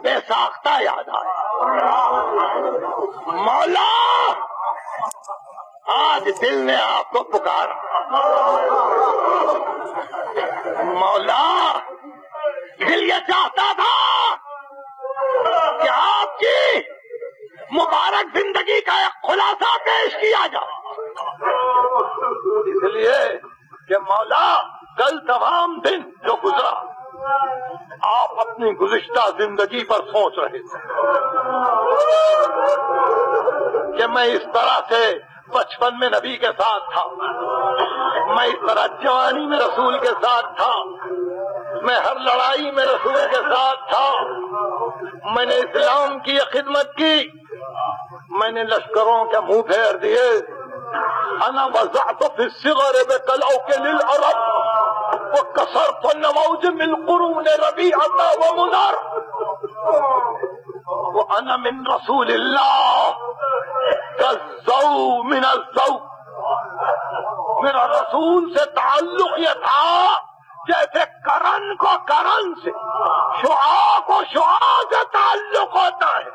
بے ساختہ یاد آئے، مولا آج دل نے آپ کو پکارا، مولا دل یہ چاہتا تھا کہ آپ کی مبارک زندگی کا ایک خلاصہ پیش کیا جائے، اس لیے کہ مولا کل تمام دن جو گزرا آپ اپنی گزشتہ زندگی پر سوچ رہے تھے کہ میں اس طرح سے بچپن میں نبی کے ساتھ تھا، میں اس طرح جوانی میں رسول کے ساتھ تھا، میں ہر لڑائی میں رسول کے ساتھ تھا، میں نے اسلام کی خدمت کی، میں نے لشکروں کے منہ پھیر دیے، انا وضعت في الصغر بكالعوكل العرب وكسرت النموذج من قرون ربيعة ومنر، وانا من رسول الله كالزو من الزو، میرا رسول سے تعلق یہ تھا جیسے کرن کو کرن سے، شعاع کو شعاع سے تعلق ہوتا ہے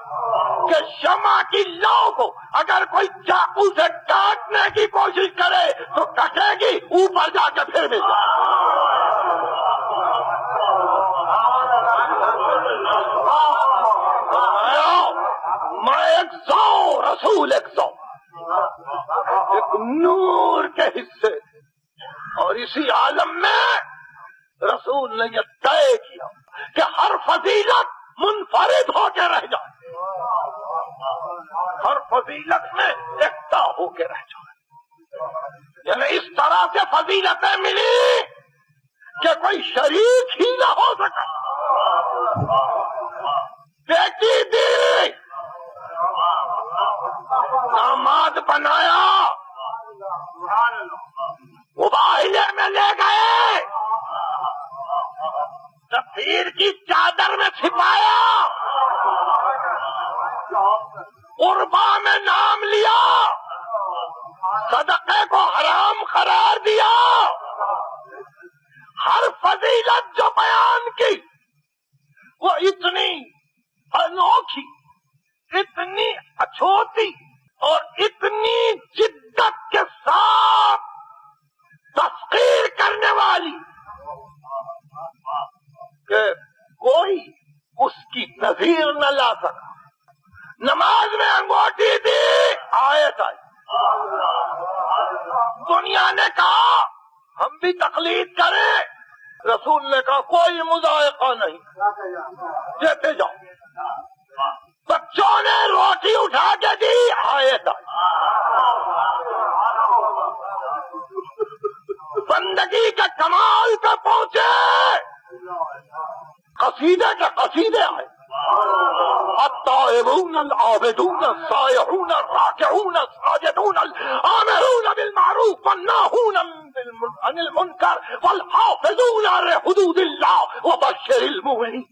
کہ شمع کی لو کو اگر کوئی چاقو سے کاٹنے کی کوشش کرے تو کٹے گی، اوپر جا کے پھر مل جائے۔ میں ایک سو رسول، ایک سو ایک نور کے حصے، اور اسی عالم میں رسول نے یہ طے کیا کہ ہر فضیلت منفرد ہو کے رہ جائے، ہر فضیلت میں یکتا ہو کے رہ جائے، یعنی اس طرح سے فضیلتیں ملی کہ کوئی شریک ہی نہ ہو سکا۔ بیٹی دی، داماد بنایا، مباہلے میں لے گئے، سفیر کی چادر میں چھپایا، قربا میں نام لیا، صدقے کو حرام قرار دیا، ہر فضیلت جو بیان کی وہ اتنی انوکھی، اتنی اچھوتی اور اتنی جدت کے ساتھ تفخیر کرنے والی کہ کوئی اس کی نظیر نہ لا سکا۔ نماز میں انگوٹھی دی، آیت آئی، دنیا نے کہا ہم بھی تقلید کریں، رسول نے کہا کوئی مذائقہ نہیں، دیتے جاؤ۔ بچوں نے روٹی اٹھا کے دی، آیت آئی۔ بندگی کے کمال پہ پہنچے، قصیدے کے قصیدے آئے، التائبون العابدون السائحون الراکعون الساجدون الآمرون بالمعروف والناہون عن المنکر والحافظون لحدود اللہ وبشر المؤمنین۔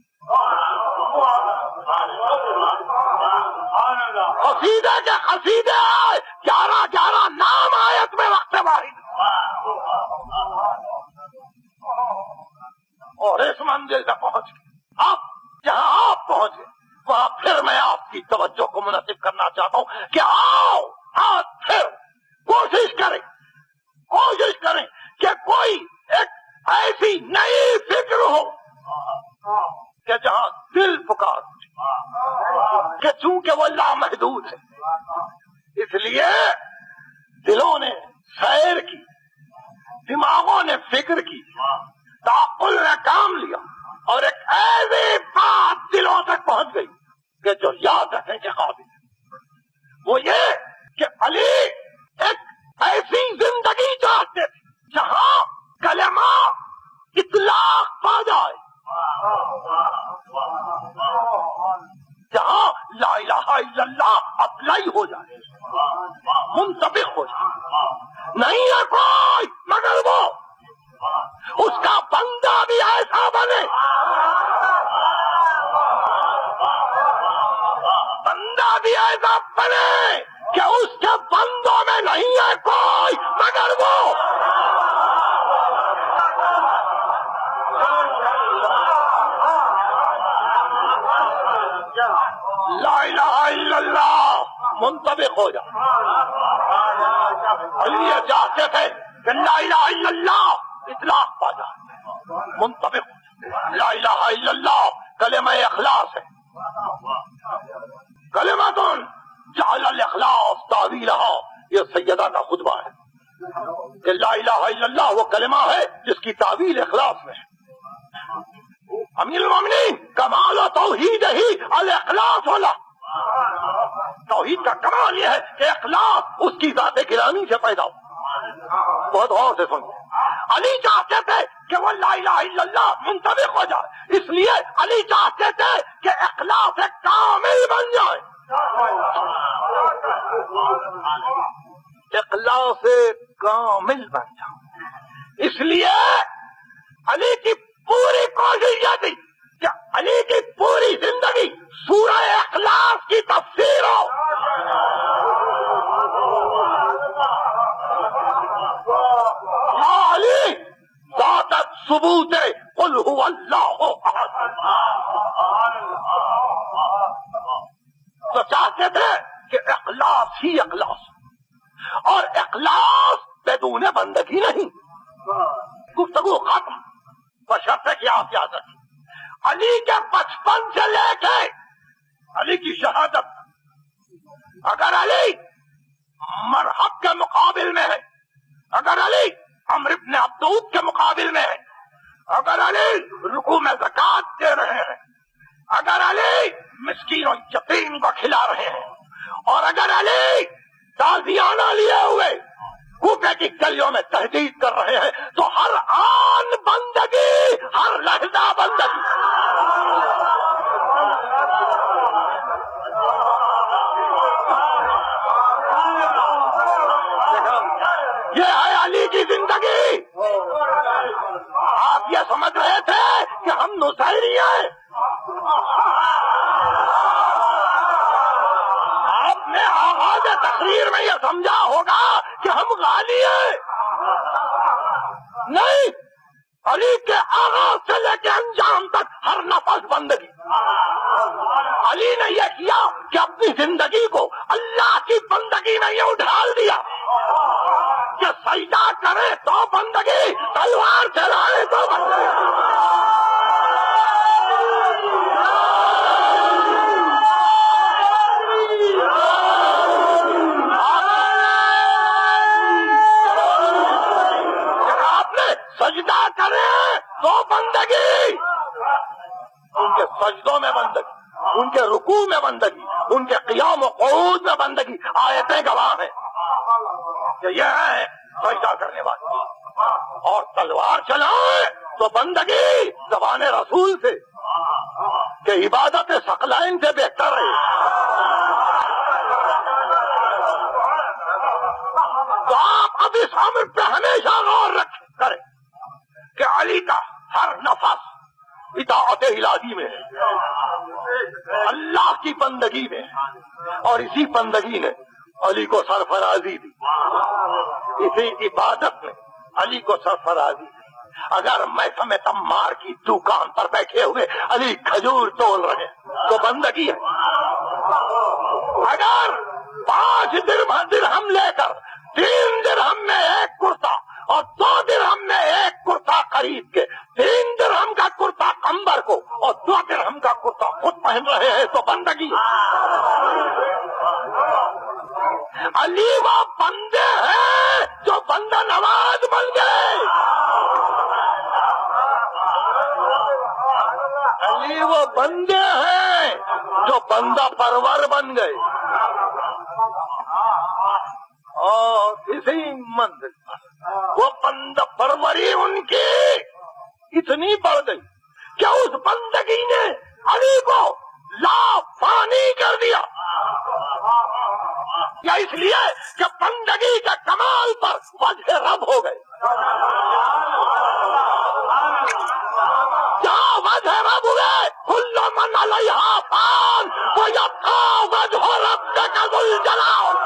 قصیدے کے قصیدے آئے، 11 نام آیت میں وقت واحد، اور اس منزل تک پہنچ گئے۔ اب جہاں آپ پہنچے وہاں پھر میں آپ آپ کی توجہ کو منعطف کرنا چاہتا ہوں کہ آؤ ہاتھ پھر کوشش کریں کہ کوئی ایک ایسی نئی فکر ہو کہ جہاں دل پکار کہ چونکہ وہ لامحدود ہے، اس لیے دلوں نے سیر کی، دماغوں نے فکر کی، تعقل نے کام لیا، اور ایک ایسی بات دلوں تک پہنچ گئی کہ جو یاد رکھنے کے قابل وہ یہ کہ علی ایک ایسی زندگی چاہتے تھے جہاں کلمہ اطلاق پا جائے، جہاں لا الہ الا اللہ اپلائی ہو جائے، منطبق ہو جائے، نہیں ہے کوئی مگر وہ اس کا بندہ بھی ایسا بنے، بندہ بھی ایسا بنے کہ اس کے بندوں میں نہیں ہے کوئی مگر وہ لا الہ الا اللہ منطبق ہو جائے۔ علی یہ چاہتے تھے کہ لا الہ الا اللہ اطلاق پا جائے، منطبق ہو جائے۔ لا الہ الا اللہ کلمہ اخلاص ہے، کلمۃ جعل الاخلاص تعویلھا، یہ سیدہ کا خطبہ ہے کہ لا الہ الا اللہ وہ کلمہ ہے جس کی تعویل اخلاص میں ہے۔ امیر المومنین کمال و توحید ہی الاخلاص والا، توحید کا کمال یہ ہے کہ اخلاص اس کی ذات گرامی سے پیدا ہو۔ بہت غور سے سنیں، علی چاہتے تھے کہ وہ لا الہ الا اللہ منطبق ہو جائے، اس لیے علی چاہتے تھے کہ اخلاص کامل بن جائے، اخلاص کامل بن جائے۔ اس لیے علی کی پوری کوشش یہ تھی کہ علی کی پوری زندگی سورہ اخلاص کی تفسیر ہو۔ یا علی ذات ثبوت قل هو اللہ احد، تو چاہتے تھے کہ اخلاص ہی اخلاص، اور اخلاص بدون بندگی نہیں۔ گفتگو ختم، بشرطے کہ آپ یاد رکھیں علی کے بچپن سے لے کے علی کی شہادت، اگر علی مرحب کے مقابل میں ہے، اگر علی عمرو بن عبدود کے مقابل میں ہے، اگر علی رکوع میں زکات دے رہے ہیں، اگر علی مسکین و یتیم کو کھلا رہے ہیں، اور اگر علی تازیانہ لیے ہوئے کوفے کی گلیوں میں تحدید کر رہے ہیں، تو ہر آن بندگی، ہر لحظہ بندگی۔ یہ ہے علی کی زندگی۔ آپ یہ سمجھ رہے تھے کہ ہم نصیری ہیں، آپ نے آغاز تقریر میں یہ سمجھا ہوگا کہ ہم غالی ہیں، نہیں، علی کے آغاز سے لے کے انجام تک ہر نفس بندگی۔ علی نے یہ کیا کہ اپنی زندگی کو اللہ کی بندگی میں یوں ڈھال دیا کہ سجدہ کرے تو بندگی، تلوار چلائے تو بندگی۔ سجدہ کرے تو بندگی، ان کے سجدوں میں بندگی، ان کے رکوع میں بندگی، ان کے قیام و قعود میں بندگی۔ آیتیں گواہ ہیں کہ یہ ہے سجدہ کرنے والے، اور تلوار چلائے تو بندگی زبان رسول سے کہ عبادت ثقلین سے بہتر ہے۔ تو آپ اب اس امر پہ ہمیشہ غور کریں کہ علی کا ہر نفس اطاعت الہی میں ہے، اللہ کی بندگی میں، اور اسی بندگی نے علی کو سرفرازی دی، اسی عبادت میں علی کو سرفرازی دی۔ اگر محکمہ تمار کی دکان پر بیٹھے ہوئے علی کھجور تول رہے تو بندگی ہے، اگر 5 درہم لے کر 3 درہم میں ایک کرتا اور 2 درہم میں ایک کرتا خرید کے 3 درہم کا کرتا قمبر کو اور 2 درہم کا کرتا خود پہن رہے ہیں تو بندگی. علی وہ بندے ہیں جو بندہ نواز بن گئے. علی وہ بندے ہیں جو بندہ پرور بن گئے. اور اسی منزل پر وہ بندہ پروری ان کی اتنی بڑھ گئی کہ اس بندگی نے علی کو لا فانی کر دیا. یا اس لیے کہ بندگی کے کمال پر وجہ رب ہو گئے. جہاں وجہ رب ہوئے کل من علیہا فان ویبقی وجہ ربک ذو الجلال.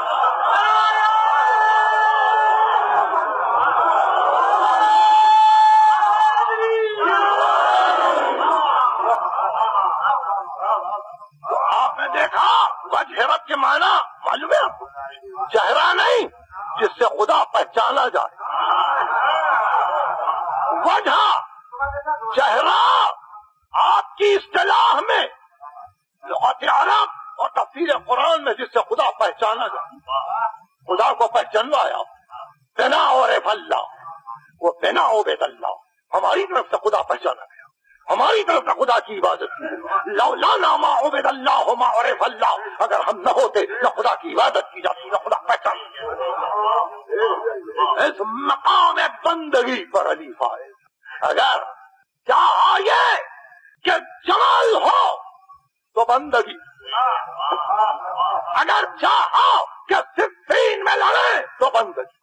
آپ نے دیکھا وجہ رب کے معنی معلوم ہے آپ کو؟ چہرہ نہیں جس سے خدا پہچانا جائے. وجہ چہرہ آپ کی اصطلاح میں لغت عرب اور تفسیر قرآن میں جس سے خدا پہچانا جائے. خدا کو پہچانوایا بنا عرف اللہ، وہ بنا عبید اللہ. ہماری طرف سے خدا پہچانا گیا، ہماری طرف سے خدا کی عبادت کی. لولا ما عبد اللہ ما عرف اللہ، اگر ہم نہ ہوتے نہ خدا کی عبادت کی جاتی نہ خدا پہچان. اس مقام بندگی پر علی فائز. اگر چاہا یہ کہ جمال ہو تو بندگی، اگر چاہا کہ صفین میں لڑے تو بندگی،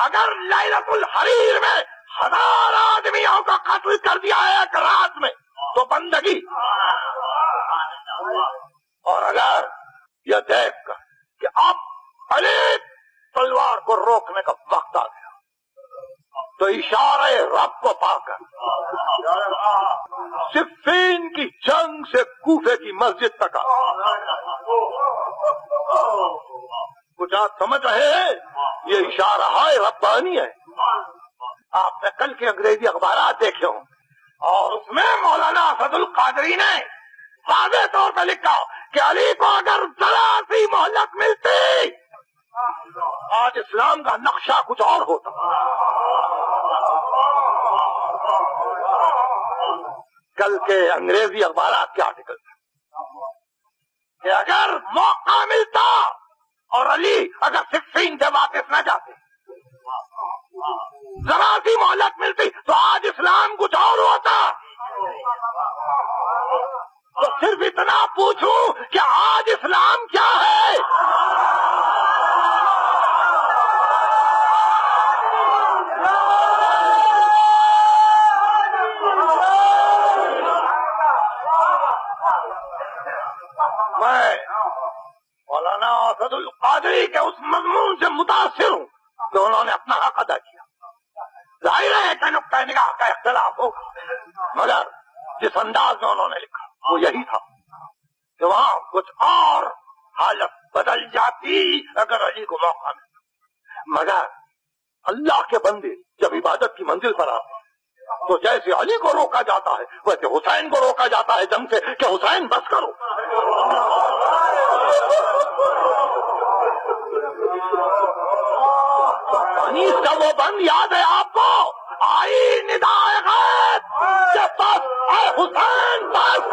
اگر لیلۃ الحریر میں 1000 آدمیوں کا قتل کر دیا ایک رات میں تو بندگی. اور اگر یہ دیکھ کر کہ اب علی تلوار کو روکنے کا وقت آ گیا تو اشارہ رب کو پا کر صفین کی جنگ سے کوفے کی مسجد تک آ. کچھ آپ سمجھ رہے ہیں یہ اشارہ ہے ربانی ہے. آپ نے کل کے انگریزی اخبارات دیکھے ہوں اور اس میں مولانا اسد القادری نے واضح طور پہ لکھا کہ علی کو اگر ذرا سی مہلت ملتی آج اسلام کا نقشہ کچھ اور ہوتا. کل کے انگریزی اخبارات کے آرٹیکل کہ اگر موقع ملتا اور علی اگر صفین سے واپس نہ جاتے، ذرا سی مہلت ملتی تو آج اسلام کچھ اور ہوتا. تو صرف اتنا پوچھوں کہ آج اسلام کیا ہے؟ میں مولانا اسد القادری کے اس مضمون سے متاثر ہوں کہ انہوں نے اپنا حق ادا کیا. ظاہر ہے کہ نقطۂ نگاہ کا اختلاف ہوگا، مگر جس انداز میں انہوں نے لکھا وہ یہی تھا کہ وہاں کچھ اور حالت بدل جاتی اگر علی کو موقع ملتا. مگر اللہ کے بندے جب عبادت کی منزل پر آتے تو جیسے علی کو روکا جاتا ہے ویسے حسین کو روکا جاتا ہے جنگ سے کہ حسین بس کرو. انیس کا وہ بند یاد ہے آپ کو؟ آئی ندائے غیب کہ بس اے حسین بس.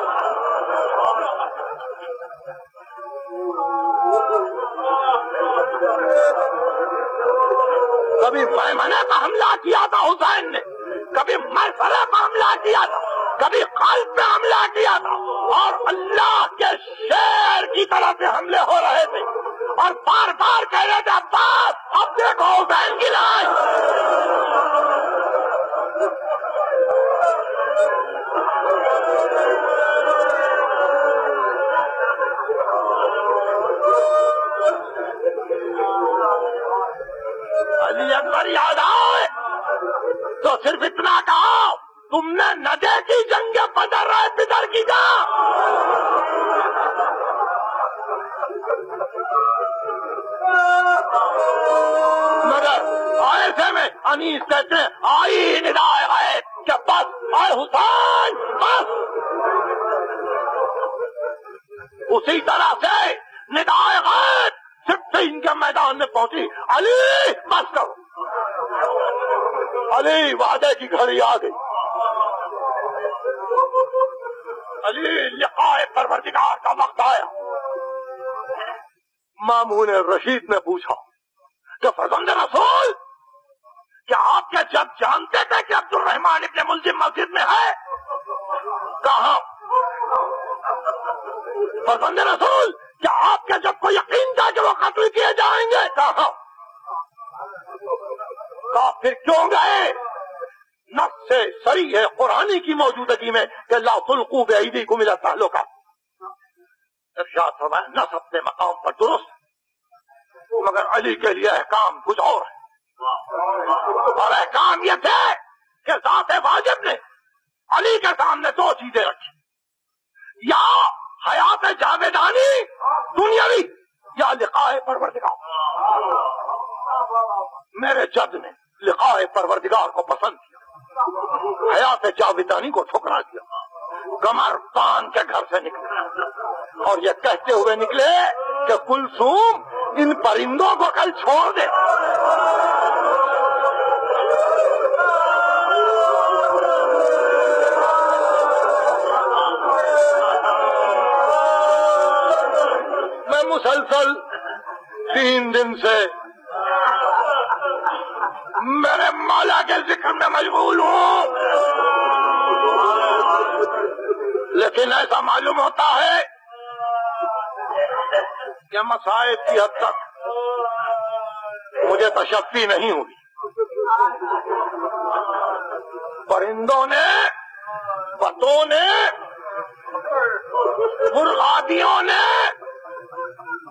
کبھی میمنہ کا حملہ کیا تھا حسین نے، کبھی مرسلہ کا حملہ کیا تھا، کبھی قلب پہ حملہ کیا تھا، اور اللہ کے شیر کی طرف سے حملے ہو رہے تھے اور بار بار کہہ رہے تھے عباس اب دیکھو حسین کی لاش. علی اکبر یاد آئے تو صرف اتنا کہا تم نے نہ دیکھی جنگ بدر رہے پدر کی جا. مگر ایسے میں انیس کہتے ہیں آئی ندائے غیب کہ بس اے حسین بس. اسی طرح سے ندائے غیب صفین کے میدان میں پہنچی علی بس کرو. علی وعدے کی گھڑی آ گئی. علی لقائے پروردگار کا وقت آیا. مامون رشید نے پوچھا کہ فرزند رسول کیا آپ کیا جب جانتے تھے کہ عبد الرحمن ابن ملزم مسجد میں ہے؟ کہاں؟ فرزند رسول کیا آپ کا جب کو یقین تھا کہ وہ قتل کیے جائیں گے؟ کہاں؟ پھر کیوں گئے؟ نص سے صریح ہے قرآنی کی موجودگی میں کہ لا تلقوا بأیدیکم الی التہلکہ. ارشاد فرمایا نص اپنے مقام پر درست مگر علی کے لیے احکام کچھ اور ہے. اور احکام یہ تھے کہ ذات واجب نے علی کے سامنے دو چیزیں رکھی. یا حیات جاویدانی دنیاوی یا لقائے پروردگار. میرے جد نے لقائے پروردگار کو پسند کیا, حیات جاویدانی کو ٹھکرا دیا. کمر پان کے گھر سے نکلے اور یہ کہتے ہوئے نکلے کہ کلثوم ان پرندوں کو کل چھوڑ دے. میں مسلسل 3 دن سے میرے مولا کے ذکر میں مشغول ہوں, لیکن ایسا معلوم ہوتا ہے کہ مسائل کی حد تک مجھے تشفی نہیں ہوئی. پرندوں نے, پتوں نے, مرغابیوں نے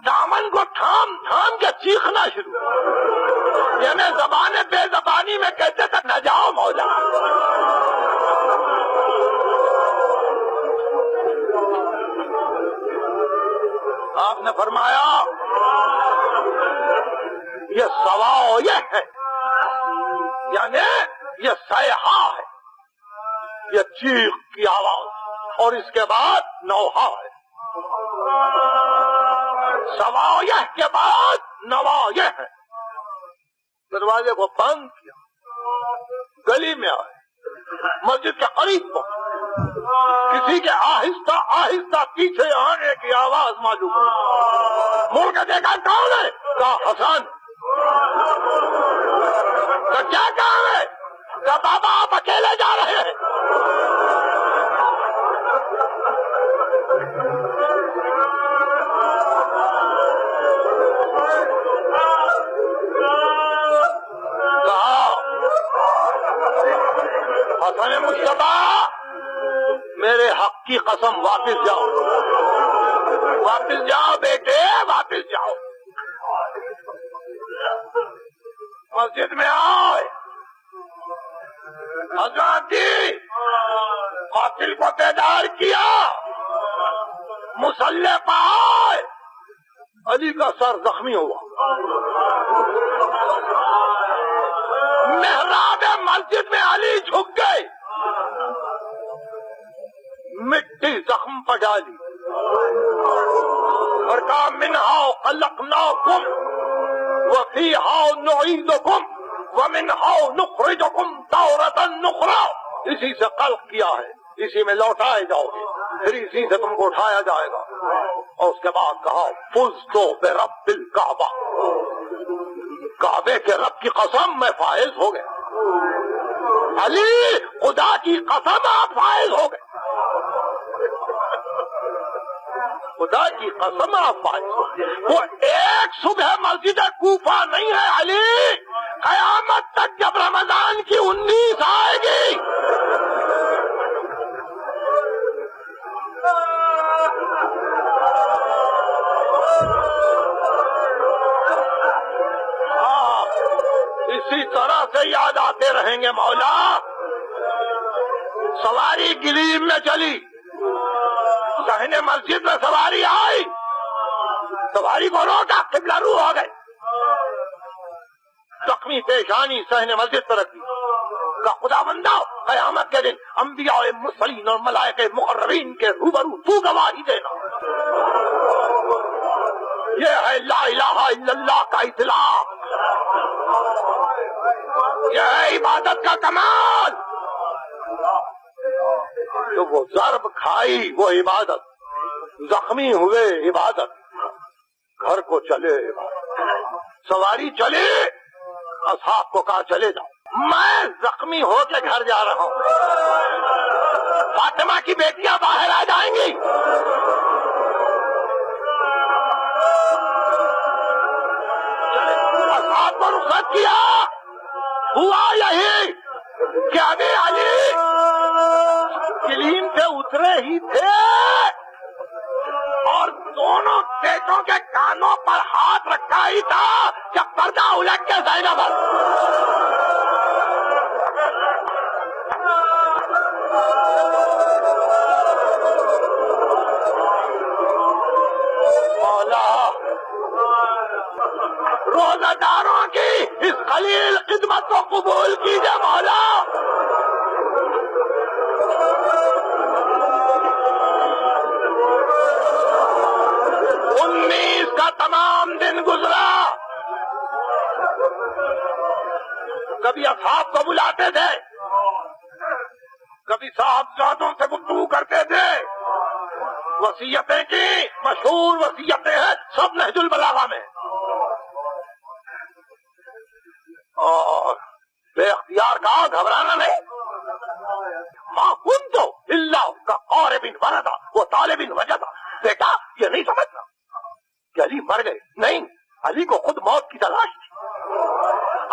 دامن کو تھام تھام کے چیخنا شروع, یعنی زبان بے زبانی میں کہتے تھے نہ جاؤ مولا. آپ نے فرمایا یہ سوا یہ ہے, یعنی یہ صیحہ ہے, یہ چیخ کی آواز, اور اس کے بعد نوحہ ہے. سوا یہ کے بعد نوا یہ ہے. دروازے کو بند کیا, گلی میں آئے, مسجد کے قریب پہنچے, کسی کے آہستہ آہستہ پیچھے آنے کی آواز معلوم ہوئی. مڑ کے دیکھا کون ہے؟ کہا حسن. تو کیا کام ہے؟ کہا بابا آپ اکیلے جا رہے ہیں. حسن مشتبہ میرے حق کی قسم واپس جاؤ, واپس جاؤ بیٹے, واپس جاؤ. مسجد میں آئے, حضرت جی قاتل کو بیدار کیا, مسلح پہ آئے. علی کا سر زخمی ہوا, محراب مسجد میں علی جھک گئے, مٹی زخم پر ڈالی اور کہا منہا خلقناکم وفیہا نعیدکم ومنہا نخرجکم تارۃ اخری. اسی سے خلق کیا ہے, اسی میں لوٹائے جاؤ گے, پھر اسی سے تم کو اٹھایا جائے گا. اور اس کے بعد کہا فزت برب الکعبہ, کعبے کے رب کی قسم میں فائز ہو گیا. علی خدا کی قسم آپ فائز ہو گئے, خدا کی قسم آپ فائز ہو گئے. وہ ایک صبح مسجد کوفہ نہیں ہے علی, قیامت تک جب رمضان کی 19 آئے گی اسی طرح سے یاد آتے رہیں گے. مولا سواری گلیم میں چلی, صحن مسجد میں سواری آئی, سواری کو روکا، قبلہ رو ہو گئے، زخمی پیشانی صحن مسجد پر رکھی کا خدا بندہ قیامت کے دن انبیاء مرسلین اور ملائکہ مقربین کے روبرو تو گواہی دینا۔ یہ ہے لا الہ الا اللہ کا اطلاق، یہ ہے عبادت کا کمال۔ تو وہ ضرب کھائی وہ عبادت، زخمی ہوئے عبادت، گھر کو چلے عبادت، سواری چلے، اصحاب کو کہا چلے جاؤ، میں زخمی ہو کے گھر جا رہا ہوں، فاطمہ کی بیٹیاں باہر آ جائیں گی۔ اصحاب کو رخصت کیا، ہوا یہی کہ ابھی علی کلیم سے اترے ہی تھے اور دونوں بیٹوں کے کانوں پر ہاتھ رکھا ہی تھا جب پردہ الٹ کے زینب مولا روزہ داروں کی اس خلیل خدمت کو قبول کیجئے مولا۔ کا تمام دن گزرا، کبھی اصحاب کو بلاتے تھے، کبھی صاحبزادوں سے گفتگو کرتے تھے، وصیتیں کی، مشہور وصیتیں ہیں سب نہج البلاغہ میں، اور بے اختیار کہا گھبرانا نہیں، ما کنت الا کقارب ورد وطالب وجد، بیٹا یہ نہیں سمجھنا کہ علی مر گئے، نہیں، علی کو خود موت کی تلاش تھی،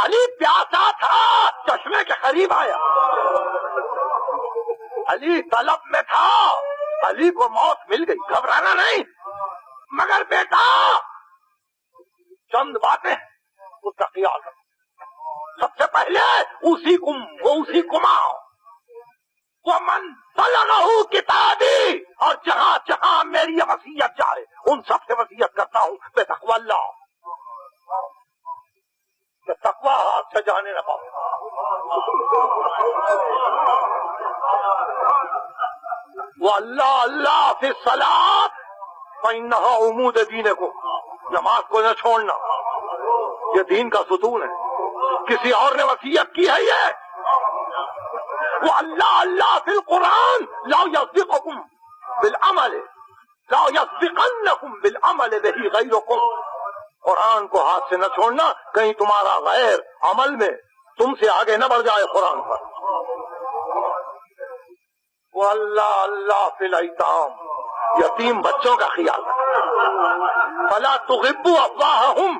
علی پیاسا تھا چشمے کے قریب آیا، علی طلب میں تھا، علی کو موت مل گئی، گھبرانا نہیں، مگر بیٹا چند باتیں اس کا خیال رکھو، سب سے پہلے اسی کما ومن بلغہ کتابی، اور جہاں جہاں میری وصیت جائے ان سب سے وصیت کرتا ہوں بے تقوی اللہ، کہ تقوی ہاتھ سے جانے نہ پاؤ، وہ اللہ فی الصلاۃ فإنہا عمود دینکم، نماز کو نہ چھوڑنا، یہ دین کا ستون ہے، کسی اور نے وصیت کی ہے یہ، وہ اللہ فی القرآن لا یصدقکم بالعمل لا یصدقنکم بالعمل بہ غیرکم، قرآن کو ہاتھ سے نہ چھوڑنا، کہیں تمہارا غیر عمل میں تم سے آگے نہ بڑھ جائے قرآن پر۔ وہ اللہ فی الایتام، یتیم بچوں کا خیال رکھنا، فلا تغبوا افواہہم،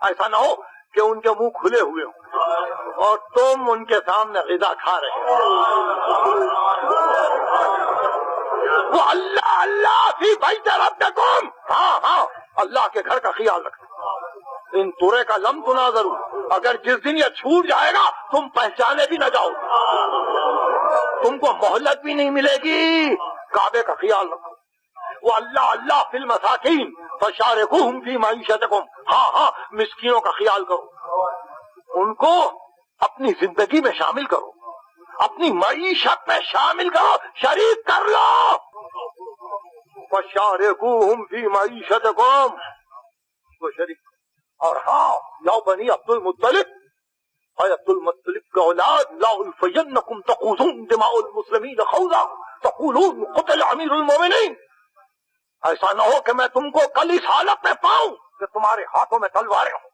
ایسا نہ ہو کہ ان کے منہ کھلے ہوئے ہوں اور تم ان کے سامنے غذا کھا رہے ہو، وہ اللہ فی بیت ربکم، ہاں اللہ کے گھر کا خیال رکھنا، ان تورے کا لم تناظروا، اگر جس دن یہ چھوٹ جائے گا تم پہچانے بھی نہ جاؤ، تم کو مہلت بھی نہیں ملے گی، کعبے کا خیال رکھو، وہ اللہ فی المساکین فشارکوہم فی معیشتکم، ہاں مسکینوں کا خیال کرو، ان کو اپنی زندگی میں شامل کرو، اپنی معیشت میں شامل کرو، شریک کر لو، فشارکوہم فی معیشتکم، وہ شریک، اور ہاں یا بنی عبد المطلب، عبد المطلب کا اولاد، لا الفینکم تقوزون دماء المسلمین خوضا تقولون قتل امیر المومنین، ایسا نہ ہو کہ میں تم کو کل اس حالت میں پاؤں کہ تمہارے ہاتھوں میں تلواریں ہوں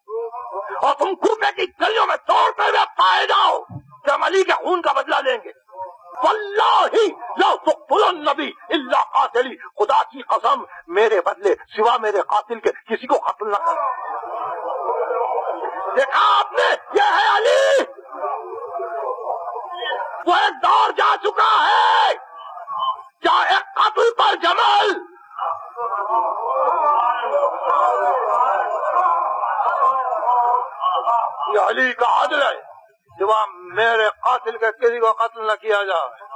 اور تم کوفے کی گلیوں میں دوڑتے ہوئے پائے جاؤ کہ ہم علی کے خون کا بدلہ لیں گے، واللہ لا تقتلن نبی الا قاتلی، خدا کی قسم میرے بدلے سوا میرے قاتل کے کسی کو قتل نہ کرنا۔ دیکھا آپ نے، یہ ہے علی، وہ ایک دور جا چکا ہے چاہے قتل پر جمل، یہ علی کا عدل ہے، سوا میرے قاتل کے کسی کو قتل نہ کیا جائے۔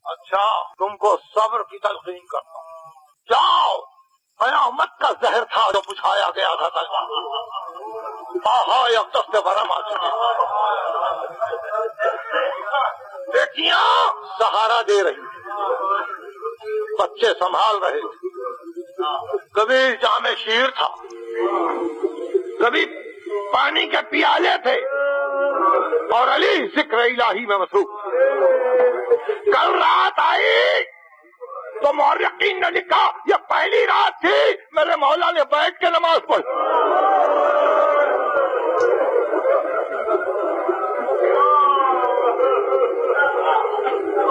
اچھا تم کو صبر کی تلقین کرتا ہوں، جاؤ قیامت کا زہر تھا جو بجھایا گیا تھا تلوار آہا یکدست برہم آ چکے بیٹیاں سہارا دے رہی بچے سنبھال رہے کبھی جام شیر تھا کبھی پانی کے پیالے تھے اور علی ذکر الہی میں مصروف کل رات آئی تو مورخین نے لکھا یہ پہلی رات تھی میرے مولا نے بیٹھ کے نماز پڑھی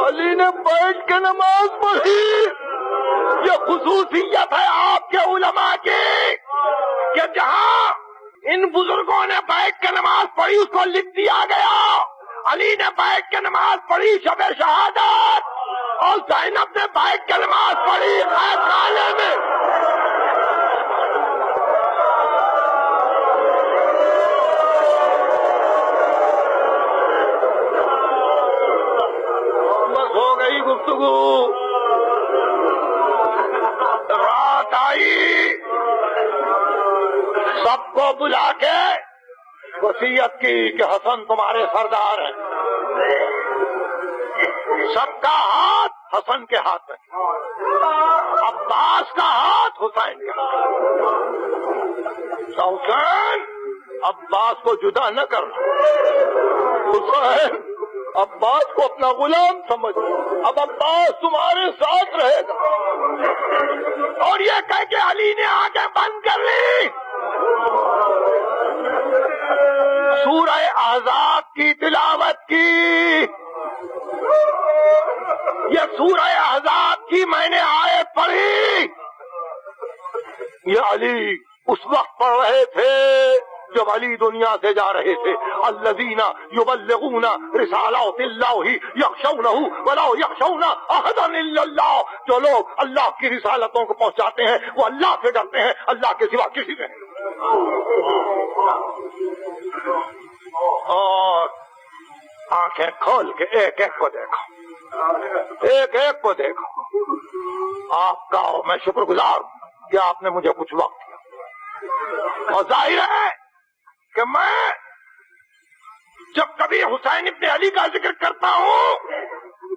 علی نے بیٹھ کے نماز پڑھی یہ خصوصیت ہے آپ کے علماء کی کہ جہاں ان بزرگوں نے بیٹھ کے نماز پڑھی اس کو لکھ دیا گیا علی نے بیٹھ کے نماز پڑھی شب شہادت اور زینب نے بیٹھ کے نماز پڑھی خیر نالے میں بس ہو گئی گفتگو رات آئی سب کو بلا کے وصیت کی کہ حسن تمہارے سردار ہیں سب کا ہاتھ حسن کے ہاتھ میں عباس کا ہاتھ حسین کے حسین عباس کو جدا نہ کرنا حسین عباس کو اپنا غلام سمجھ اب عباس تمہارے ساتھ رہے گا اور یہ کہہ کے علی نے آنکھیں بند کر لی سورہ احزاب کی تلاوت کی یہ سورہ احزاب کی میں نے آیت پڑھی یہ علی اس وقت پڑھ رہے تھے جب علی دنیا سے جا رہے تھے الذین یبلغون رسالات اللہ یخشونہ ولا یخشون احدا الا اللہ جو لوگ اللہ کی رسالتوں کو پہنچاتے ہیں وہ اللہ سے ڈرتے ہیں اللہ کے سوا کسی سے نہیں اور آنکھیں کھول کے ایک ایک کو دیکھو ایک ایک کو دیکھو آپ کا میں شکر گزار ہوں کہ آپ نے مجھے کچھ وقت دیا اور ظاہر ہے کہ میں جب کبھی حسین ابن علی کا ذکر کرتا ہوں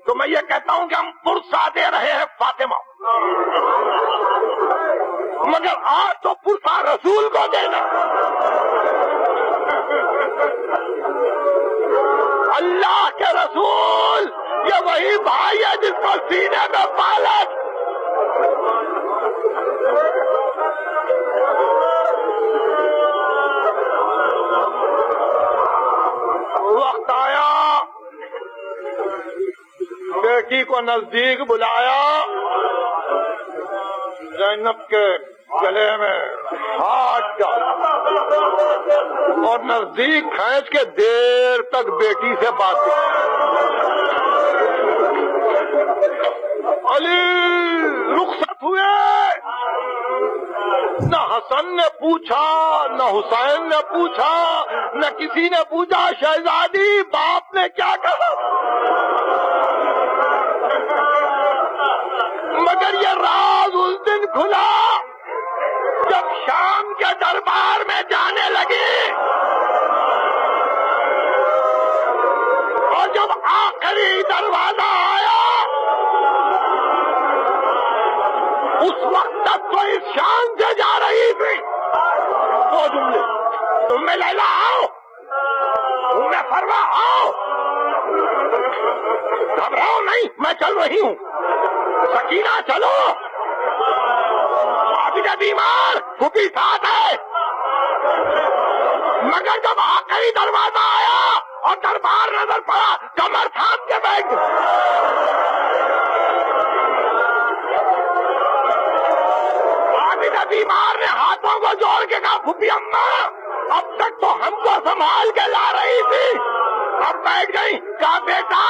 تو میں یہ کہتا ہوں کہ ہم پرسہ دے رہے ہیں فاطمہ مگر آج تو پرسہ رسول کو دینا اللہ کے رسول یہ وہی بھائی ہے جس کو سینے میں پالک وقت آیا بیٹی کو نزدیک بلایا زینب کے گلے میں ہاتھ ڈالا اور نزدیک کھینچ کے دیر تک بیٹی سے بات کی علی رخصت ہوئے نہ حسن نے پوچھا نہ حسین نے پوچھا نہ کسی نے پوچھا شہزادی باپ نے کیا کہا مگر یہ راز اس دن کھلا جب شام کے دربار میں جانے لگی اور جب آخری دروازہ آیا اس وقت تک تو اس شان سے جا رہی تھی وہ جملے تم میں لیلا آؤ تم میں فروا آؤ گھبراؤ نہیں میں چل رہی ہوں سکینہ چلو عابدہ بیمار پھوپھی ساتھ ہے مگر جب آخری دروازہ آیا اور دربار نظر پڑا کمر تھام کے بیٹھ عابدہ بیمار نے ہاتھوں کو جوڑ کے کہا پھوپھی اماں اب تک تو ہم کو سنبھال کے لا رہی تھی اب بیٹھ گئی کہا بیٹا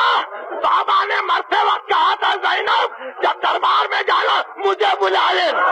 بابا نے مرتے وقت کہا تھا زینب جب دربار میں جانا مجھے بلا لینا